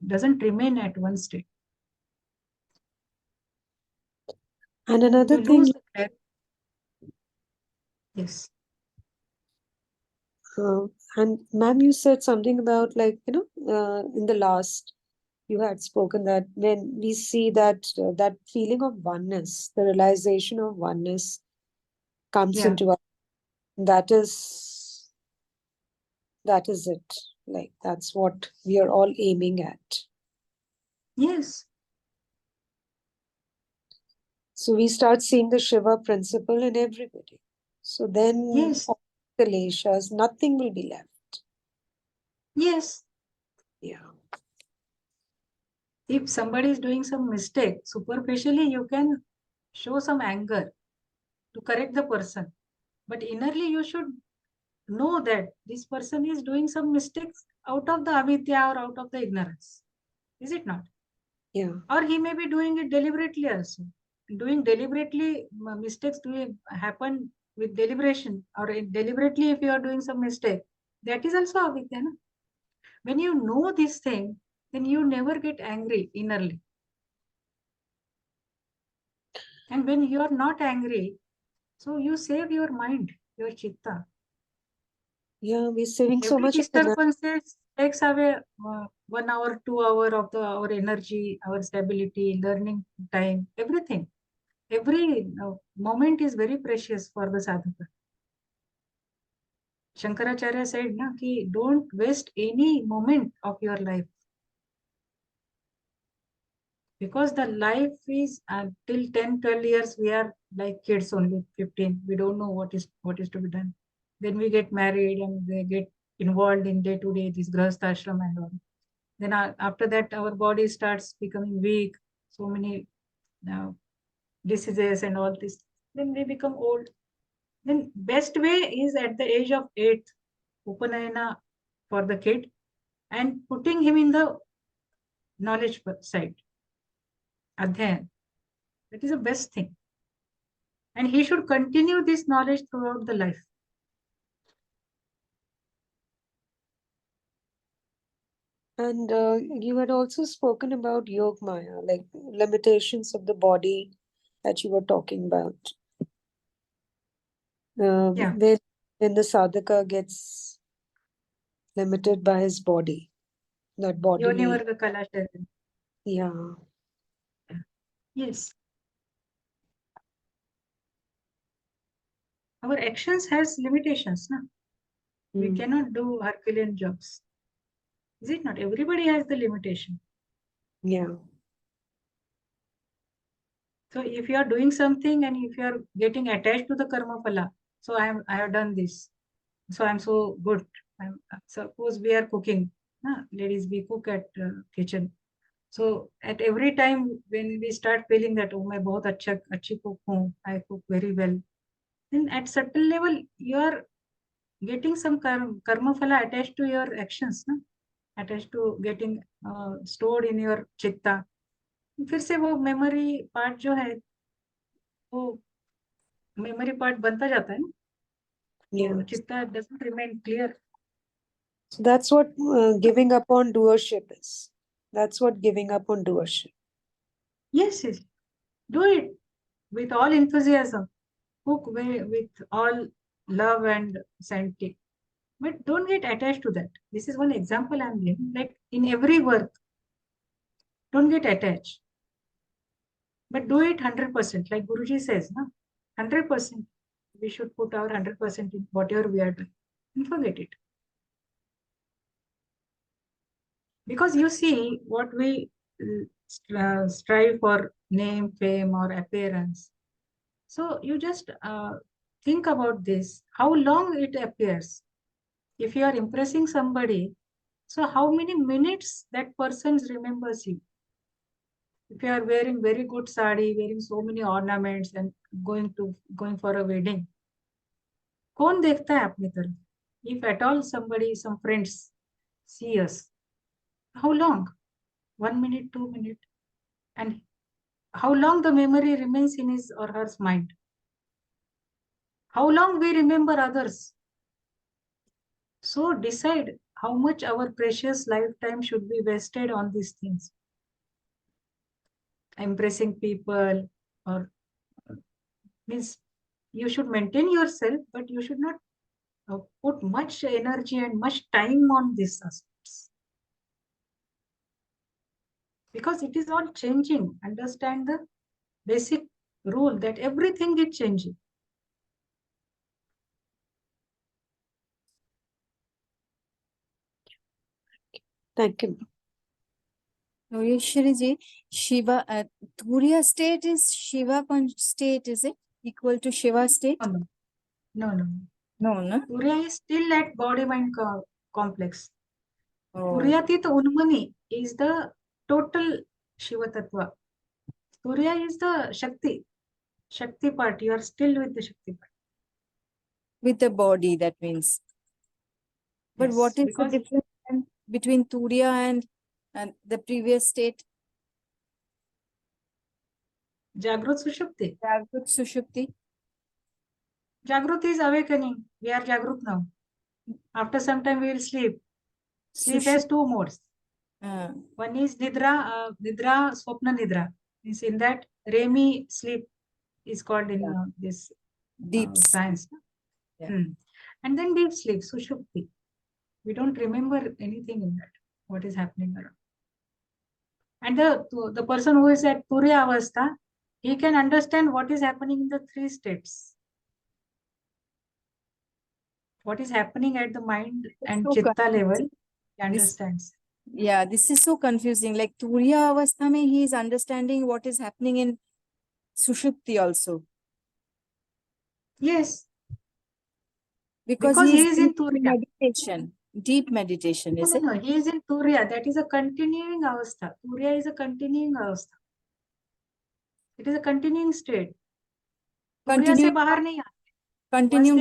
doesn't remain at one state. And another You thing, lose the clarity. Yes. and ma'am, you said something about in the last you had spoken that when we see that that feeling of oneness, the realization of oneness comes Yeah. into us. That is it. Like that's what we are all aiming at. Yes. So we start seeing the Shiva principle in everybody. So then Yes. all the Leshas, nothing will be left. Yes. Yeah. If somebody is doing some mistake, superficially you can show some anger to correct the person. But innerly you should know that this person is doing some mistakes out of the avidya or out of the ignorance. Is it not? Yeah. Or he may be doing it deliberately also. Doing deliberately mistakes do happen with deliberation, or deliberately if you are doing some mistake, that is also avidya. Na? When you know this thing, then you never get angry innerly. And when you are not angry, so you save your mind, your chitta. Yeah, we're saving so Every much of energy. disturbances takes away 1 hour, 2 hour of our energy, our stability, learning time, everything. Every moment is very precious for the sadhaka. Shankaracharya said, na, ki don't waste any moment of your life. Because the life is till 10, 12 years, we are like kids only, 15. We don't know what is to be done. Then we get married and they get involved in day to day, this grahastha ashram and all. Then after that, our body starts becoming weak. So many diseases and all this. Then we become old. Then best way is at the age of 8, Upanayana for the kid and putting him in the knowledge side, Adhyayan. That is the best thing. And he should continue this knowledge throughout the life. And you had also spoken about Yog Maya, like limitations of the body that you were talking about. Yeah. When the sadhaka gets limited by his body, that Yoni bodily, Varga Kala Sharir. yeah. Yes. Our actions has limitations, na? We Mm. cannot do Herculean jobs. Is it not? Everybody has the limitation. Yeah. So if you are doing something and if you are getting attached to the karma phala, so I have done this, so I'm so good. Suppose we are cooking, ladies, we cook at kitchen. So at every time when we start feeling that oh मैं बहुत अच्छी cook हूँ, I cook very well, then at certain level you are getting some karma phala attached to your actions, na? Attached to getting stored in your chitta. फिर से वो memory part जो है वो memory part बनता जाता है ना, Yeah. तो चित्ता doesn't remain clear. So that's what giving up on doership is. That's what giving up on doership. Yes, yes, do it with all enthusiasm, cook with all love and sanctity, but don't get attached to that. This is one example I'm giving. Like in every work, don't get attached, but do it 100%. Like Guruji says, na, 100%. We should put our 100% in whatever we are doing and forget it. Because you see, what we strive for name, fame, or appearance. So you just think about this, how long it appears. If you are impressing somebody, so how many minutes that person remembers you? If you are wearing very good sari, wearing so many ornaments and going for a wedding, कौन देखता है अपनी तरफ? If at all somebody, some friends see us, how long? 1 minute, 2 minutes, and how long the memory remains in his or her mind? How long we remember others? So decide how much our precious lifetime should be wasted on these things. Impressing people, or means you should maintain yourself, but you should not put much energy and much time on these aspects. Because it is all changing. Understand the basic rule that everything is changing. Thank you. No, Shri, Shiva, Turiya state is Shiva state, is it? Equal to Shiva state? No, no, no. No, no. Turiya is still at body-mind complex. Oh. Turyatit Unmani is the total Shiva Tattva. Turiya is the Shakti part. You are still with the Shakti part. With the body, that means. But Yes, what is the because difference between Turiya and the previous state? Jagrut Sushupti. Jagrut Sushupti. Jagrut is awakening. We are Jagrut now. After some time we will sleep. Sleep has two modes. One is Nidra, Swapna Nidra. Means in that REMI sleep is called in this deep science. Yeah. And then deep sleep, Sushupti. We don't remember anything in that, what is happening around. And the person who is at Turiya Avastha, he can understand what is happening in the three states. What is happening at the mind and so chitta level, he understands. This is so confusing. Like Turiya Avastha mein, he is understanding what is happening in Sushupti also. Yes. Because he is in Turiya. Meditation. Deep meditation, is it? No, he is in Turiya. That is a continuing Avastha. Turiya is a continuing Avastha. It is a continuing state. Turiya se bahar nahi aate. Continuum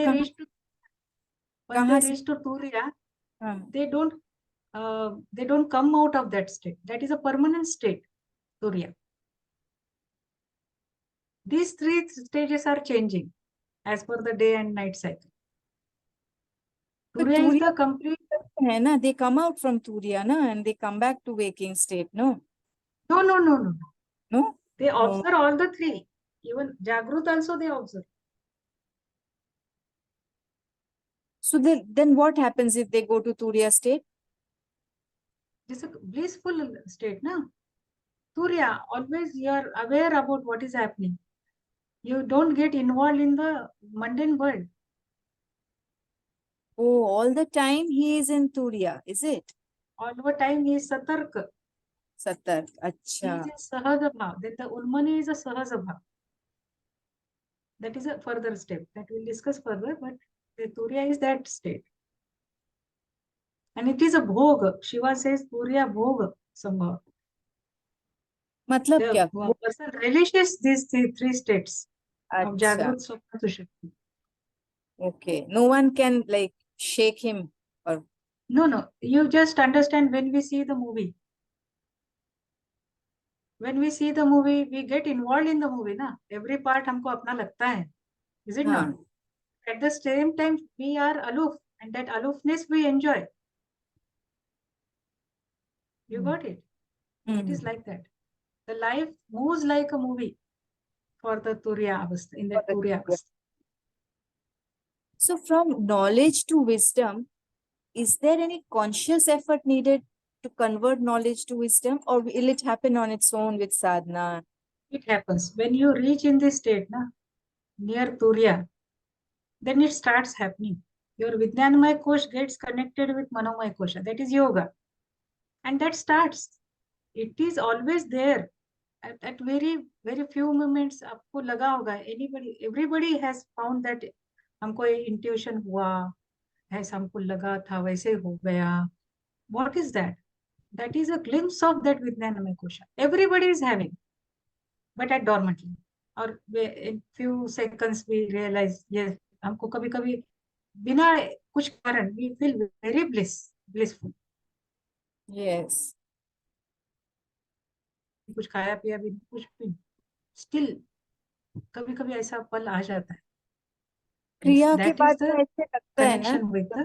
Once they reach to Turiya, they don't come out of that state. That is a permanent state, Turiya. These three stages are changing as per the day and night cycle. Turiya is the complete है ना, they come out from Turiya, na, and they come back to waking state, no? No, no, no, no. No? They No. observe all the three. Even Jagrut also they observe. So then what happens if they go to Turiya state? It's a blissful state, na? Surya, always you are aware about what is happening. You don't get involved in the mundane world. Oh, all the time he is in Turiya, is it? All the time he is satark. Satark, He acha. is in sahaja bhav. Then the ulmani is a sahaja bhav. That is a further step that we'll discuss further, but the Turiya is that state. And it is a bhog. Shiva says Turiya bhog sambhav. मतलब क्या? The person relishes these three states of Acha. Jagrut, Swapna, Sushupti. Okay. No one can like shake him or No, no. You just understand when we see the movie. When we see the movie, we get involved in the movie, na? Every part हमको अपना लगता है. Is it not? At the same time, we are aloof, and that aloofness we enjoy. You got it? It is like that. The life moves like a movie for the Turiya Avastha, in the Turiya Avastha. So from knowledge to wisdom, is there any conscious effort needed to convert knowledge to wisdom, or will it happen on its own with sadhana? It happens. When you reach in this state, na, near Turiya, then it starts happening. Your Vijnanamaya Kosh gets connected with Manomaya Kosha. That is yoga. And that starts. It is always there. At very, very few moments, आपको लगा होगा, everybody has found that हमको intuition हुआ, ऐसा हमको लगा था, वैसे हो गया. What is that? That is a glimpse of that Vijnanamaya Kosha. Everybody is having, but at dormantly. Or in few seconds we realize, yes, हमको कभी कभी बिना कुछ कारण we feel very blissful. Yes. कुछ खाया पिया भी कुछ भी still कभी कभी ऐसा पल आ जाता है. क्रिया के That बाद is the तो ऐसे लगता है ना, connection with the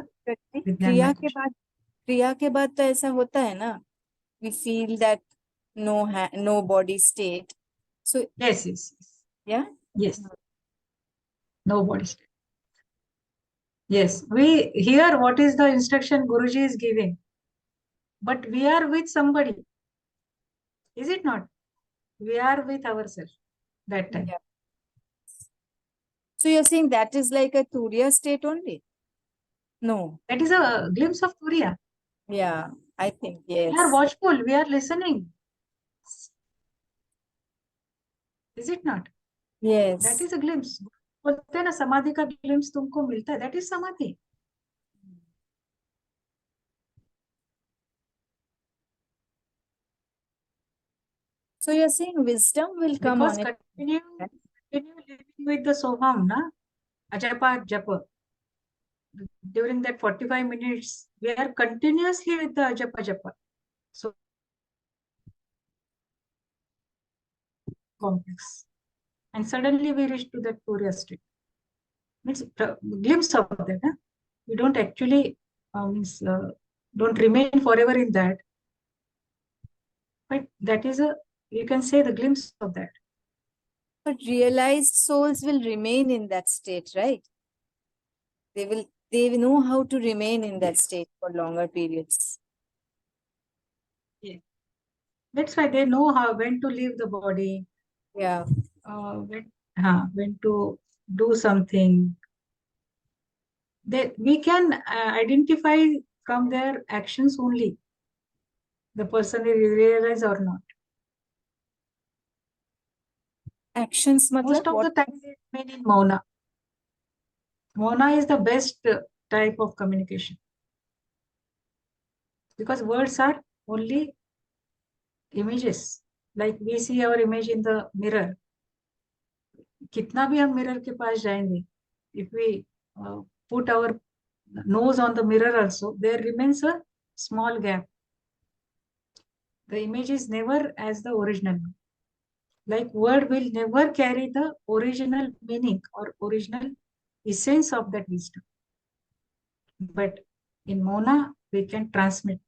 क्रिया Vijnanamaya के Kosha. बाद तो ऐसा होता है ना, we feel that no body state. So Yes, yes, yeah. yes. Nobody. Yes, we hear what is the instruction Guruji is giving, but we are with somebody. Is it not? We are with ourselves that time. Yeah. So you're saying that is like a Turiya state only? No. That is a glimpse of Turiya. Yeah, I think We are yes. watchful. We are listening. Is it not? Yes. That is a glimpse. बोलते हैं ना समाधि का glimpse तुमको मिलता है. That is समाधि. So you're saying wisdom will come Because on it. continue living with the Soham, na? Ajapa Japa. During that 45 minutes, we are continuously with the Ajapa Japa. So complex. And suddenly we reach to that Turiya state. Means glimpse of that. Huh? We don't actually don't remain forever in that. But that is you can say the glimpse of that. But realized souls will remain in that state, right? They know how to remain in that state for longer periods. Yeah. That's why they know when to leave the body. Yeah. When to do something. We can identify from their actions only the person will realize or not. Actions, Most of the time they remain in Mauna. Mauna is the best type of communication. Because words are only images. Like we see our image in the mirror. कितना भी हम mirror के पास जाएंगे, if we put our nose on the mirror also, there remains a small gap. The image is never as the original. Like word will never carry the original meaning or original essence of that wisdom. But in Mona, we can transmit.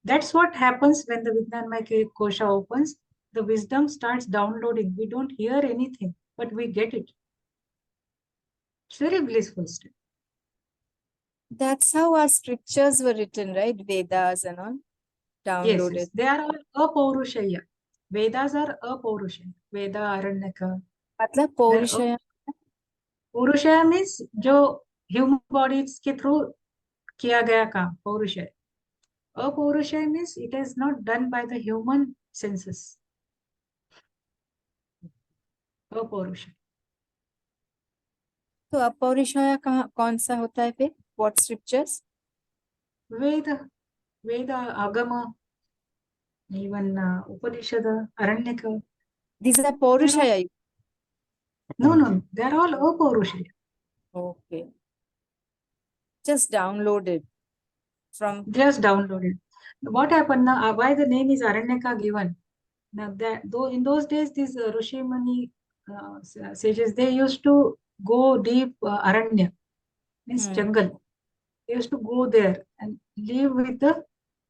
That's what happens when the Vijnanmaya Kosha opens. The wisdom starts downloading. We don't hear anything, but we get it. It's very blissful state. That's how our scriptures were written, right? Vedas and all Yes, downloaded. yes. They are all apaurushaya. Vedas are apaurushaya. Veda, Aranyaka. मतलब पौरुषय पौरुषय means जो human bodies के through किया गया काम पौरुषय. अपौरुषय means it is not done by the human senses. अपौरुषय. तो अपौरुषय कहाँ कौन सा होता है फिर? What scriptures? वेद, वेद, आगम, even Upanishad, aranyaka. These are They're all, पौरुषय. no, they're all apaurushaya. Okay. Just downloaded from Just downloaded. What happened now? Why the name is Aranyaka given? Now that though in those days, these Rishi Muni sages, they used to go deep Aranya, means jungle. They used to go there and live with the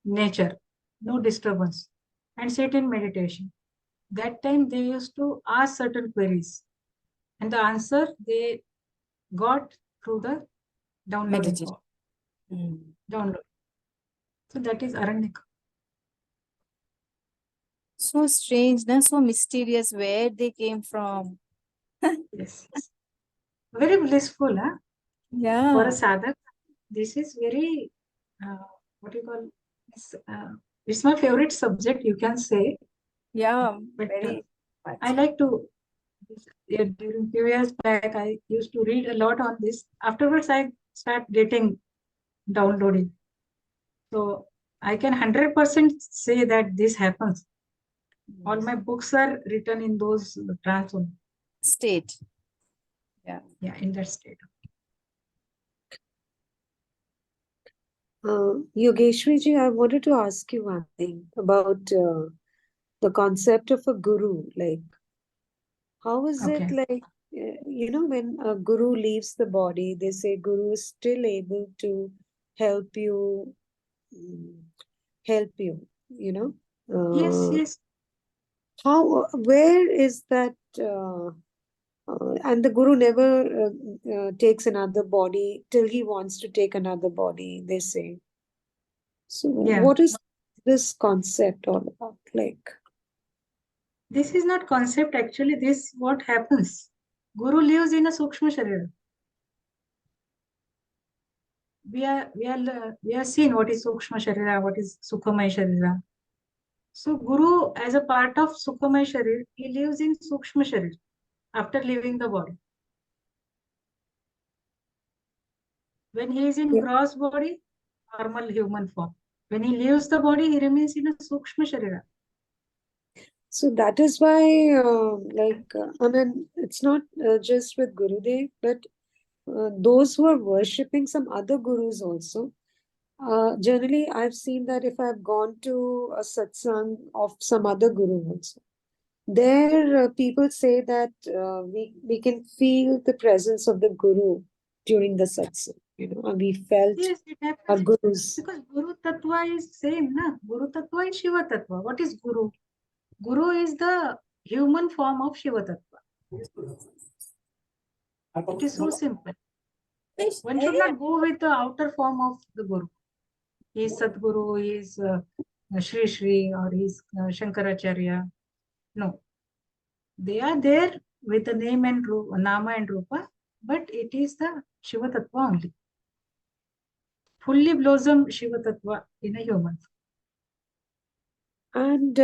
nature, no disturbance, and sit in meditation. That time they used to ask certain queries, and the answer they got through the downloading meditation. power. Download. So that is Aranyaka. So strange, na? So mysterious where they came from. Yes. Very blissful, huh? For Yeah. a sadhak, this is very, what you call, it's my favorite subject, you can say. Yeah. But Very I much. like to, during few years back, I used to read a lot on this. Afterwards, I start getting downloading. So I can 100% say that this happens. All my books are written in those trance only. State. Yeah. Yeah, in that state. Yogeshwari ji, I wanted to ask you one thing about the concept of a guru. Like, how is it Okay. like, when a guru leaves the body, they say guru is still able to help you, mm, help you, you know? Yes, yes. Where is that? And the guru never takes another body till he wants to take another body, they say. So, Yeah. what is this concept all about? Like, This is not concept, actually, this what happens. Guru lives in a Sukshma Sharira. We are seen what is Sukshma Sharira, what is Sukhamaya Sharira. So Guru, as a part of Sukhamaya Sharir, he lives in Sukshma Sharir after leaving the body. When he is in yeah. gross body, normal human form. When he leaves the body, he remains in a Sukshma Sharira. So that is why, I mean, it's not just with Gurudev, but those who are worshipping some other gurus also. Generally, I've seen that if I've gone to a satsang of some other guru also, there people say that we can feel the presence of the guru during the satsang. And we felt Yes, it our happens gurus. because Guru Tattva is same, na? Guru Tattva is Shiva Tattva. What is Guru? Guru is the human form of Shiva Tattva. It is so simple. One should not go with the outer form of the Guru. He is Sadguru, he is Shri, or he is Shankaracharya. No, they are there with the name and Nama and Rupa, but it is the Shiva Tattva only. Fully blossom Shiva Tattva in a human. And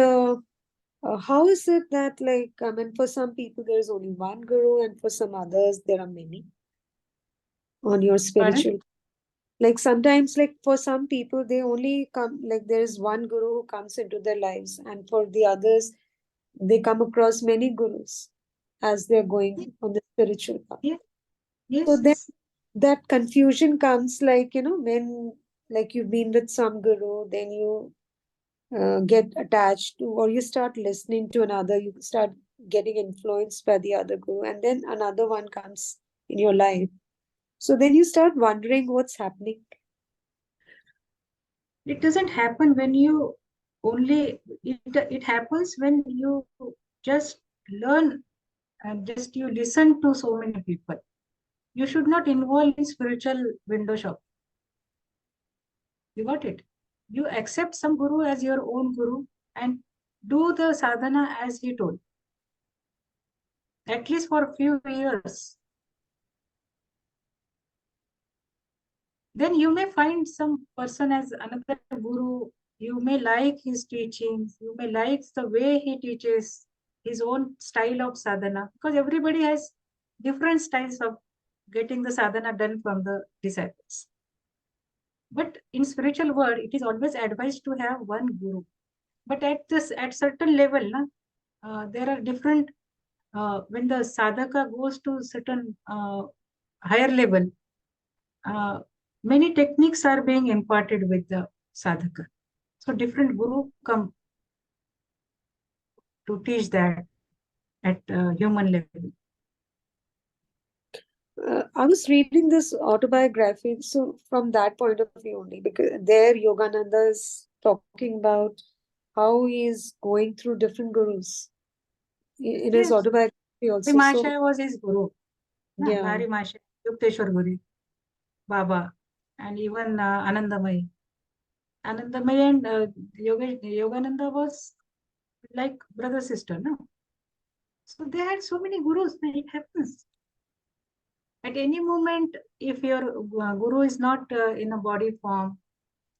how is it that, like, I mean, for some people there is only one guru, and for some others there are many on your Pardon? spiritual? Like sometimes, like for some people, they only come, like there is one guru who comes into their lives, and for the others, they come across many gurus as they're going on the spiritual path. Yes, So yes, then yes. that confusion comes, like, when like you've been with some guru, then you get attached to, or you start listening to another, you start getting influenced by the other guru, and then another one comes in your life. So then you start wondering what's happening. It doesn't happen when you only, it happens when you just learn and just you listen to so many people. You should not involve in spiritual window shop. You got it? You accept some guru as your own guru and do the sadhana as he told, at least for a few years. Then you may find some person as another guru. You may like his teachings. You may like the way he teaches his own style of sadhana, because everybody has different styles of getting the sadhana done from the disciples. But in spiritual world, it is always advised to have one guru. But at certain level, there are different. When the sadhaka goes to certain higher level, uh, many techniques are being imparted with the sadhaka. So different guru come to teach that at human level. I was reading this autobiography, so from that point of view only, because there Yogananda is talking about how he is going through different gurus in his Yes, autobiography also. So Mahashaya was his guru. yeah, Nari Mahashaya, Yukteswar Guru, Baba, and even Anandamai. Anandamai and Yogananda was like brother sister, no? So they had so many gurus. It happens. At any moment, if your guru is not in a body form,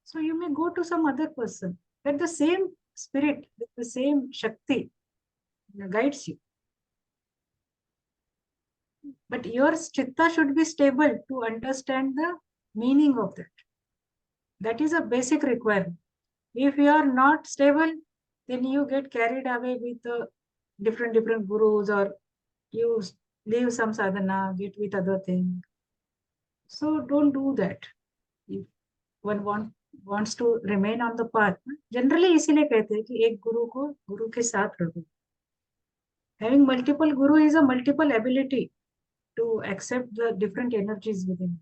so you may go to some other person. But the same spirit, the same Shakti guides you. But your chitta should be stable to understand the meaning of that. That is a basic requirement. If you are not stable, then you get carried away with different gurus, or you leave some sadhana, get with other thing. So don't do that. If one wants to remain on the path, generally इसीलिए कहते हैं कि एक गुरु को गुरु के साथ रखो. Having multiple guru is a multiple ability to accept the different energies within.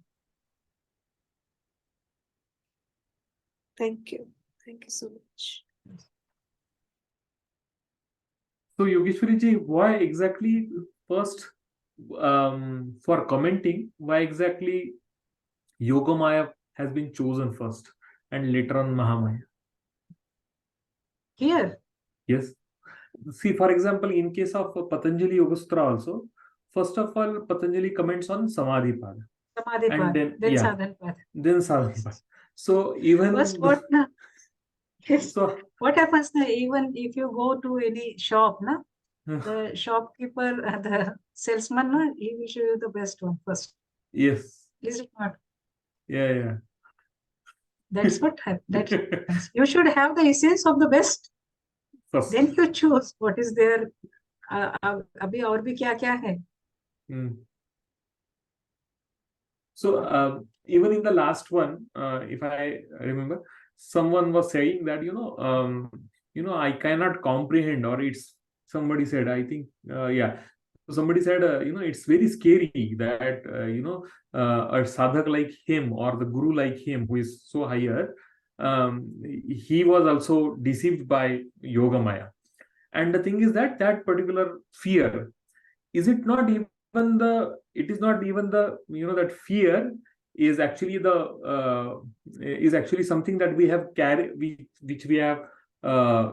thank you. Thank you so much. So Yogeshwari ji, why exactly first for commenting, why exactly Yogamaya has been chosen first and later on Mahamaya? Here, Yes. See, for example, in case of Patanjali Yoga Sutra also, first of all, Patanjali comments on Samadhi Pada. Samadhi And path, then, then yeah, sadhana path. then Sadhana Pada. So even First, what yes, so what happens now, even if you go to any shop, the shopkeeper, the salesman, he will show you the best one first. yes, Is it not? yeah. That's what happens. You should have the essence of the best. First. Then you choose what is there. अभी और भी क्या क्या है. So even in the last one, if I remember, someone was saying that I cannot comprehend, or it's somebody said, I think somebody said it's very scary that a sadhak like him or the guru like him who is so higher, he was also deceived by Yogamaya. And the thing is that particular fear, is it not even it is not even the that fear is actually something that we have which we have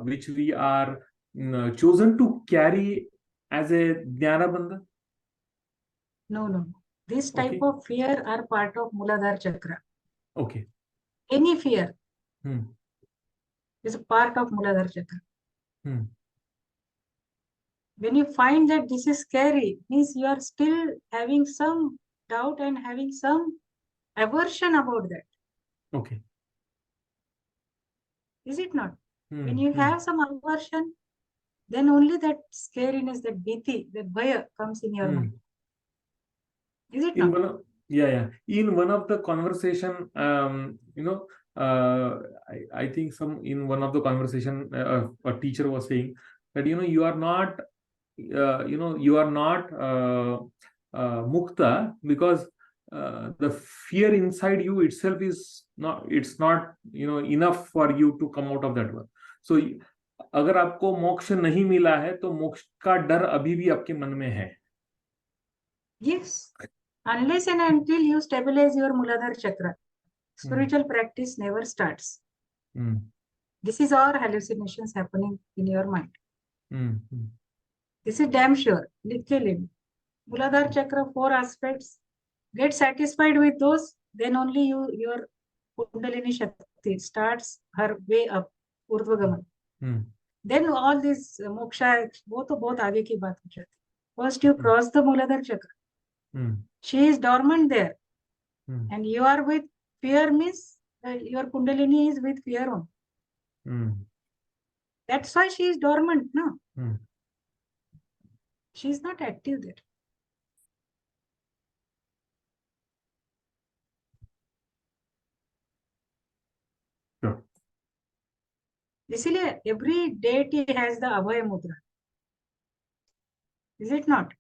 which we are chosen to carry as a jnana bandha? No. This type Okay. of fear are part of Muladhara Chakra. Okay. Any fear Hmm. is a part of Muladhara Chakra. Hmm. When you find that this is scary, means you are still having some doubt and having some aversion about that. Okay. Is it not? Hmm. When you have some aversion, then only that scariness, that bhiti, that bhaya comes in your mind. Is it In not? in one of the conversation, I think in one of the conversation, a teacher was saying that you are not mukta, because the fear inside you itself is it's not enough for you to come out of that one. So अगर आपको मोक्ष नहीं मिला है तो मोक्ष का डर अभी भी आपके मन में है. Yes. Unless and until you stabilize your Muladhara chakra, spiritual practice never starts. This is all hallucinations happening in your mind. This is damn sure. Literally. Muladhara chakra, 4 aspects. Get satisfied with those, then only your Kundalini Shakti starts her way up, Urdhvagaman. Then all this moksha, वो तो बहुत आगे की बात हो जाती. First you cross the Muladhara chakra. She is dormant there. And you are with fear means your Kundalini is with fear on. That's why she is dormant, no? She is not active there. Sure. इसलिए every deity has the Abhay Mudra. Is it not?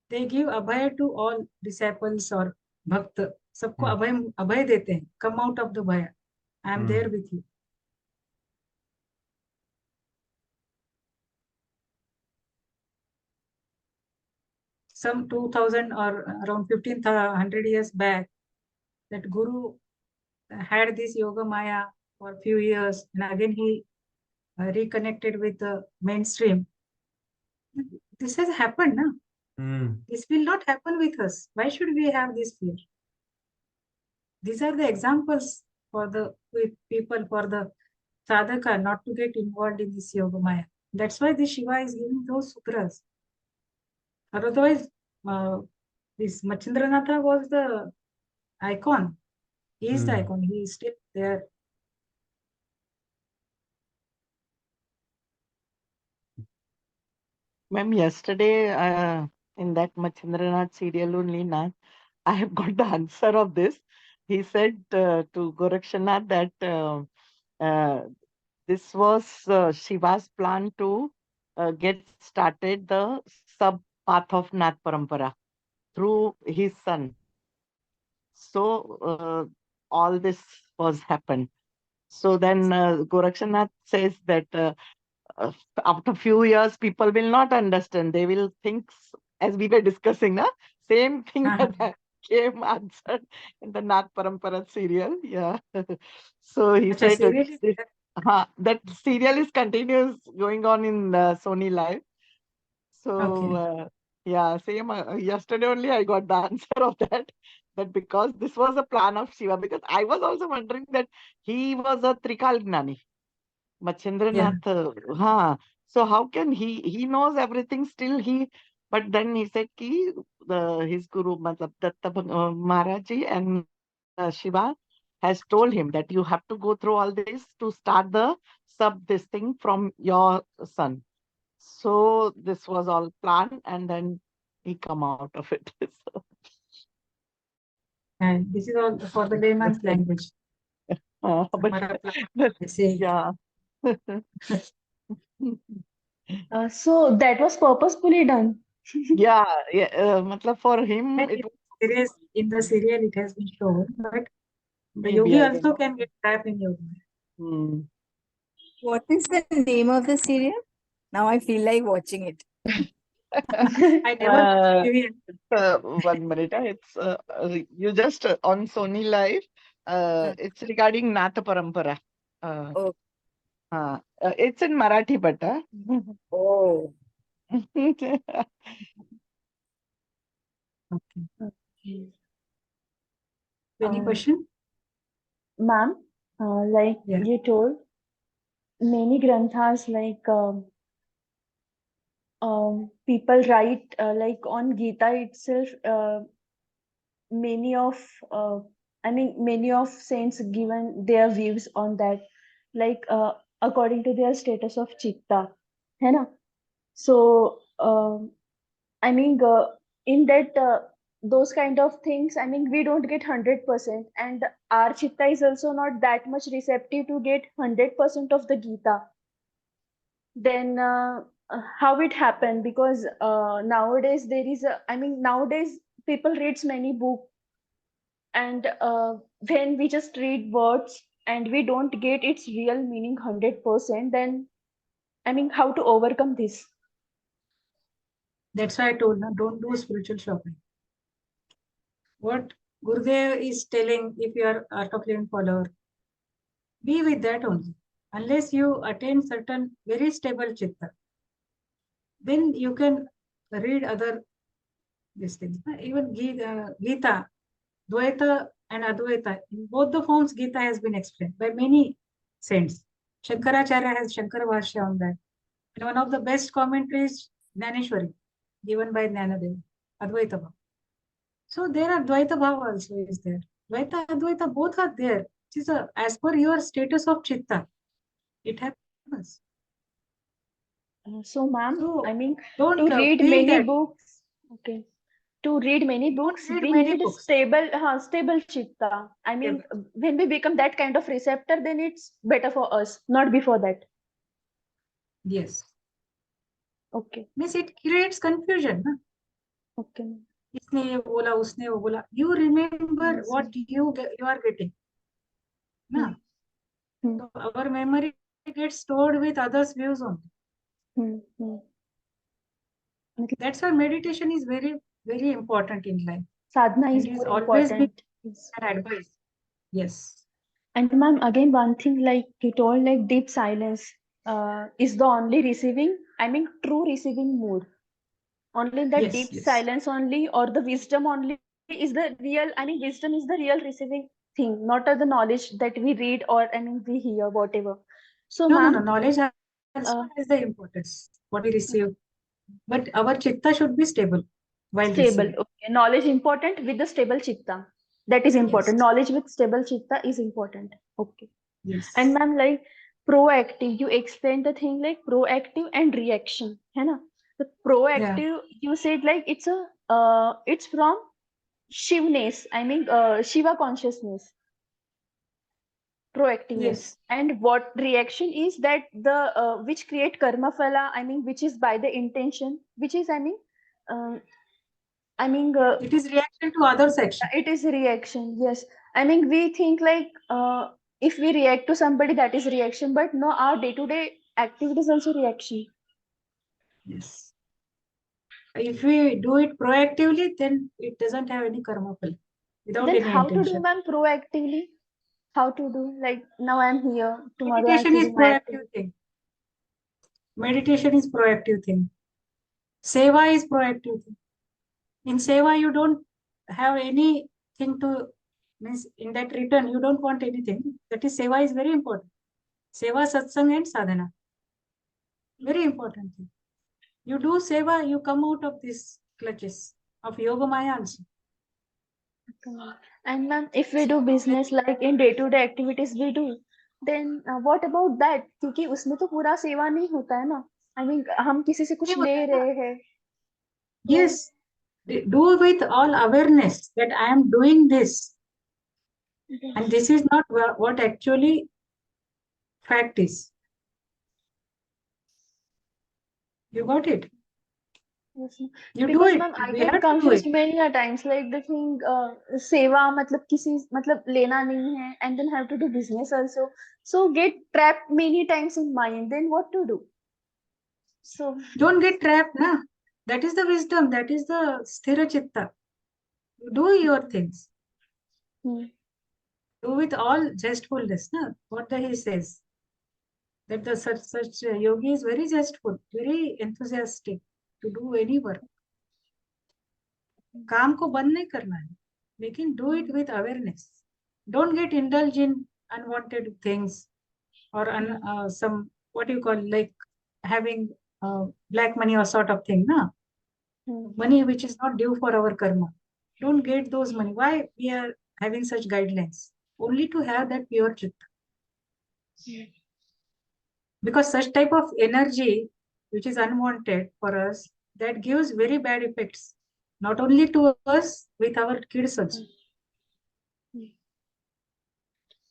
They give Abhay to all disciples or Bhakt. सबको अभय देते हैं. Come out of the Bhaya. I am there with you. Some 2000 or around 1500 years back, that Guru had this Yoga Maya for a few years, and again he reconnected with the mainstream. This has happened, no? This will not happen with us. Why should we have this fear? These are the examples for the people, for the sadhaka, not to get involved in this Yoga Maya. That's why the Shiva is giving those sutras. Otherwise, this Machendranatha was the icon. He is the icon. He is still there. Ma'am, yesterday in that Machendranath serial only, I have got the answer of this. He said to Gorakshanath that this was Shiva's plan to get started the sub path of Nath Parampara through his son. So all this was happened. So then Gorakshanath says that after few years, people will not understand. They will think, as we were discussing, same thing that came answered in the Nath Parampara serial. Yeah. So he said that serial is continuous going on in Sony Live. So yeah, same. Yesterday only I got the answer of that. That because this was a plan of Shiva. Because I was also wondering that he was a Trikal Gnani. Machendranath, so how can he knows everything still but then he said ki his guru matlab Datta Maharaji and Shiva has told him that you have to go through all this to start this thing from your son. So this was all planned and then he come out of it. And this is all for the layman's language. Yeah. So that was purposefully done. Yeah, matlab for him And it in the serial it has been shown, but the maybe yogi I don't also know. can get trapped in yoga. What is the name of the serial? Now I feel like watching it. I never One minute. It's you just on Sony Live. It's regarding Natha Parampara. It's in Marathi, but Oh. Any question? Ma'am, like you told, many granthas people write like on Gita itself. Many of saints given their views on that, like according to their status of chitta, है ना? So in that those kind of things, we don't get 100%, and our chitta is also not that much receptive to get 100% of the Gita. Then how it happened? Because nowadays there is nowadays people reads many books, and when we just read words and we don't get its real meaning 100%, then I mean, how to overcome this? That's why I told now, don't do spiritual shopping. What Gurudev is telling, if you are Art of Living follower, be with that only. Unless you attain certain very stable chitta, then you can read other these things. Even Gita, Dvaita and Advaita, in both the forms, Gita has been explained by many saints. Shankaracharya has Shankara Bhashya on that. And one of the best commentaries, Jnaneshwari, given by Jnanadev, Advaita Bhava. So there are Dvaita Bhava also is there. Dvaita, Advaita, both are there. It is as per your status of chitta. It happens. So, ma'am, So I mean, don't to read feel many that. books, okay. To read many Don't books, read we many need books. stable chitta. I mean, when we become that kind of receptor, then it's better for us, not before that. Yes. Okay, Means it creates confusion. Na? okay, ma'am. इसने ये बोला उसने वो बोला. You remember Yes, what you are getting. Na? Hmm. So our memory gets stored with others' views only. Hmm. Hmm. That's why meditation is very, very important in life. Sadhana is And is more always been important. Yes. an advice. Yes. And ma'am, again, one thing like you told, like deep silence is the only receiving, I mean, true receiving mood. Only in that Yes, deep yes. silence only, or the wisdom only is the real, I mean, wisdom is the real receiving thing, not the knowledge that we read or, I mean, we hear, whatever. So, No, no, no. ma'am, Knowledge also has the importance, what we receive. But our chitta should be stable while stable. receiving. Okay. Knowledge important with the stable chitta. That is Yes. important. Knowledge with stable chitta is important. Okay. Yes. And ma'am, like proactive, you explained the thing like proactive and reaction. है ना? The proactive, you said like it's from Shivness, I mean Shiva consciousness, proactiveness. Yes. And what reaction is that the which create karma phala, I mean which is by the intention, which is uh, I mean It is reaction to others' action. it is reaction. Yes, I mean we think like if we react to somebody that is reaction, but no, our day to day activity is also reaction. Yes. If we do it proactively, then it doesn't have any karma phala without Then any how to do, intention. ma'am, proactively? How to do? Like now I'm here, tomorrow I'm Meditation is feeling my proactive activity. thing. Meditation is proactive thing. Seva is proactive thing. In seva, you don't have anything to means in that return, you don't want anything. That is seva is very important. Seva, satsang, and sadhana. Very important thing. You do seva, you come out of these clutches of yoga maya also. And ma'am, if we do business like in day-to-day activities we do, then what about that? क्योंकि उसमें तो पूरा सेवा नहीं होता है ना. I mean, हम किसी से कुछ नहीं होता ले है ना? रहे हैं. तो Yes, do with all awareness that I am doing this, and this is not what actually fact is. You got it? yes, ma'am. You do Because it. ma'am, I We get have to do it. confused many a times like the thing सेवा मतलब किसी मतलब लेना नहीं है and then have to do business also. So get trapped many times in mind. Then what to do? So Don't get trapped, na. That is the wisdom. That is the sthira chitta. Do your things. hmm, Do with all zestfulness, na. What the he says. That the such yogi is very zestful, very enthusiastic to do any work. काम को बंद नहीं करना है, लेकिन do it with awareness. Don't get indulged in unwanted things or some what you call like having black money or sort of thing, na. Money which is not due for our karma. Don't get those money. Why we are having such guidelines? Only to have that pure chitta. Because such type of energy which is unwanted for us, that gives very bad effects, not only to us, with our kids also.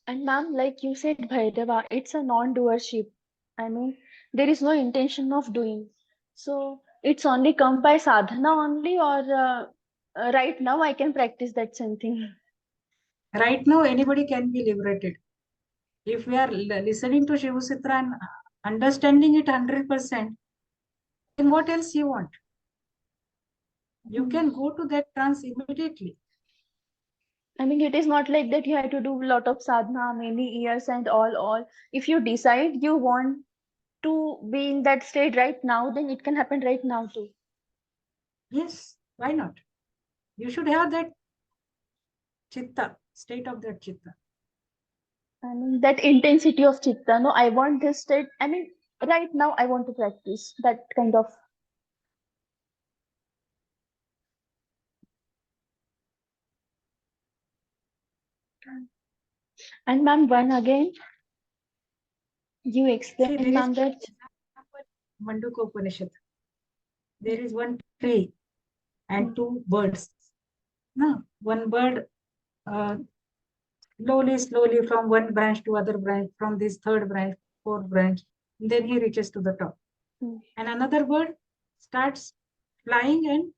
And ma'am, like you said, Bhairava, it's a non-doership. I mean, there is no intention of doing. So it's only come by sadhana only, or right now I can practice that same thing. Right now, anybody can be liberated. If we are listening to Shivsutra and understanding it 100%, then what else you want? You can go to that trance immediately. I mean, it is not like that you have to do a lot of sadhana, many years and all. If you decide you want to be in that state right now, then it can happen right now too. Yes, why not? You should have that chitta, state of that chitta. I mean, that intensity of chitta. No, I want this state. I mean, right now I want to practice that kind of. And ma'am, one again, you See, explain, there is ma'am, that. Manduka Upanishad. There is one tree and two birds. No, one bird uh, slowly from one branch to other branch, from this third branch, fourth branch, then he reaches to the top. Hmm. And another bird starts flying and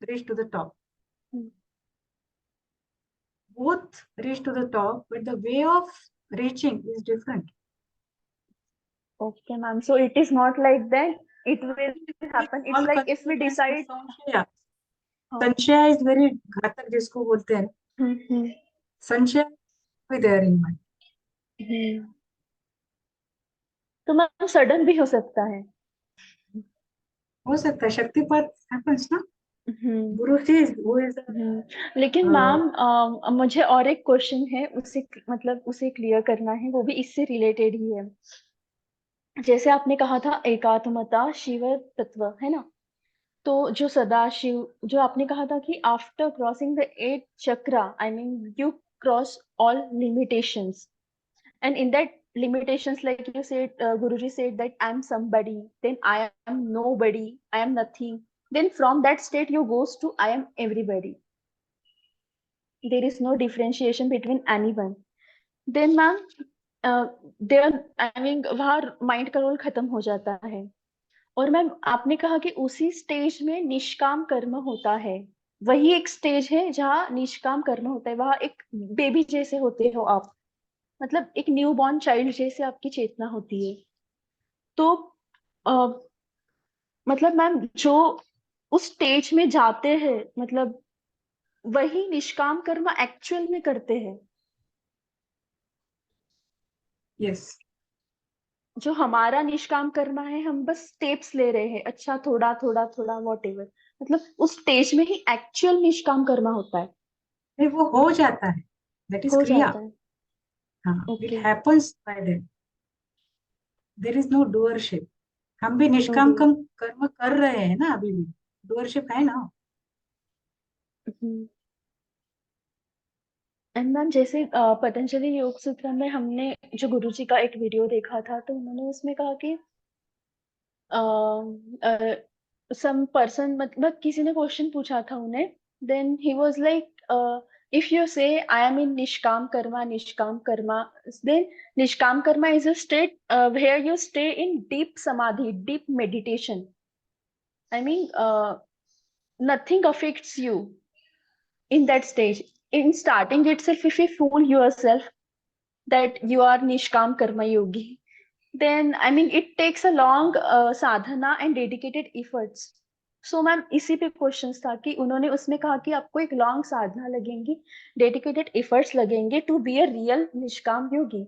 reach to the top. Hmm. Both reach to the top, but the way of reaching is different. Okay, ma'am. So it is not like that. It will happen. It's All like if we confusion and decide. संशय. Oh. संशय is very घातक जिसको बोलते हैं. Hmm. संशय be there in mind. तो ma'am sudden भी हो सकता है. हो सकता है शक्तिपात happens ना. हम्म. Guru says who is लेकिन मैम मुझे और एक क्वेश्चन है, उसे मतलब उसे क्लियर करना है, वो भी इससे रिलेटेड ही है. जैसे आपने कहा था एकात्मता शिव तत्व है ना, तो जो सदाशिव, जो आपने कहा था कि after crossing the 8 chakra, I mean you cross all limitations, and in that limitations, like you said, Guruji said that I am somebody, then I am nobody, I am nothing, then from that state you goes to I am everybody, there is no differentiation between anyone. Then ma'am, there I mean वहाँ mind का role खत्म हो जाता है. और ma'am आपने कहा कि उसी स्टेज में निष्काम कर्म होता है. वही एक स्टेज है जहाँ निष्काम कर्म होता है. वहाँ एक बेबी जैसे होते हो आप, मतलब एक न्यू बॉर्न चाइल्ड जैसे आपकी चेतना होती है. तो मतलब मैम जो उस स्टेज में जाते हैं, मतलब वही निष्काम कर्म एक्चुअल में करते हैं. yes. जो हमारा निष्काम कर्म है, हम बस स्टेप्स ले रहे हैं, अच्छा थोड़ा थोड़ा थोड़ा वॉट एवर, मतलब उस स्टेज में ही एक्चुअल निष्काम कर्म होता है. नहीं वो हो जाता है. That is हो क्रिया. जाता है. हाँ, it okay. happens by them. There is no doership. हम भी निष्काम कर्म कर रहे हैं ना अभी भी. doership है ना. एंड मैम जैसे पतंजलि योग सूत्र में हमने जो गुरुजी का एक वीडियो देखा था, तो उन्होंने उसमें कहा कि सम पर्सन, मतलब किसी ने क्वेश्चन पूछा था उन्हें, then he was like if you say I am in nishkam karma, then nishkam karma is a state where you stay in deep samadhi, deep meditation. I mean nothing affects you in that stage. In starting itself, if you fool yourself that you are nishkam karma yogi, then I mean it takes a long sadhana and dedicated efforts. So ma'am इसी पे questions था कि उन्होंने उसमें कहा कि आपको एक लॉन्ग साधना लगेंगी, डेडिकेटेड एफर्ट्स लगेंगे टू बी अ रियल निष्काम योगी.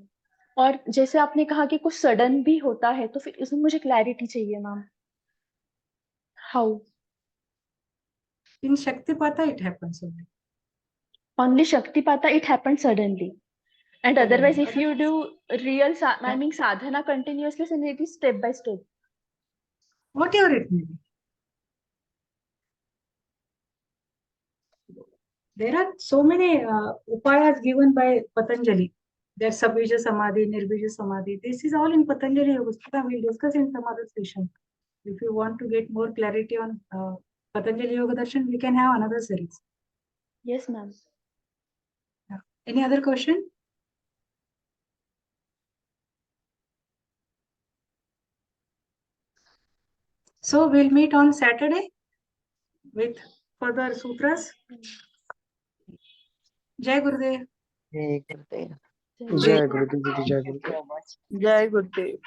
और जैसे आपने कहा कि कुछ सडन भी होता है, तो फिर इसमें मुझे क्लैरिटी चाहिए ma'am. How? In Shaktipata it happens only. Only Shaktipata it happened suddenly. And otherwise, if you do real, I mean, sadhana continuously, then it is step by step. Whatever it may be. There are so many upayas given by Patanjali. There's Sabija Samadhi, Nirbija Samadhi. This is all in Patanjali Yoga Sutra. We'll discuss in some other session. If you want to get more clarity on Patanjali Yoga Darshan, we can have another series. Yes, ma'am. Yeah. Any other question? So we'll meet on Saturday with further sutras? Jai Gurudev. Jai Gurudev. Jai Gurudev, Jai Thank you Gurudev. so much. Jai Gurudev.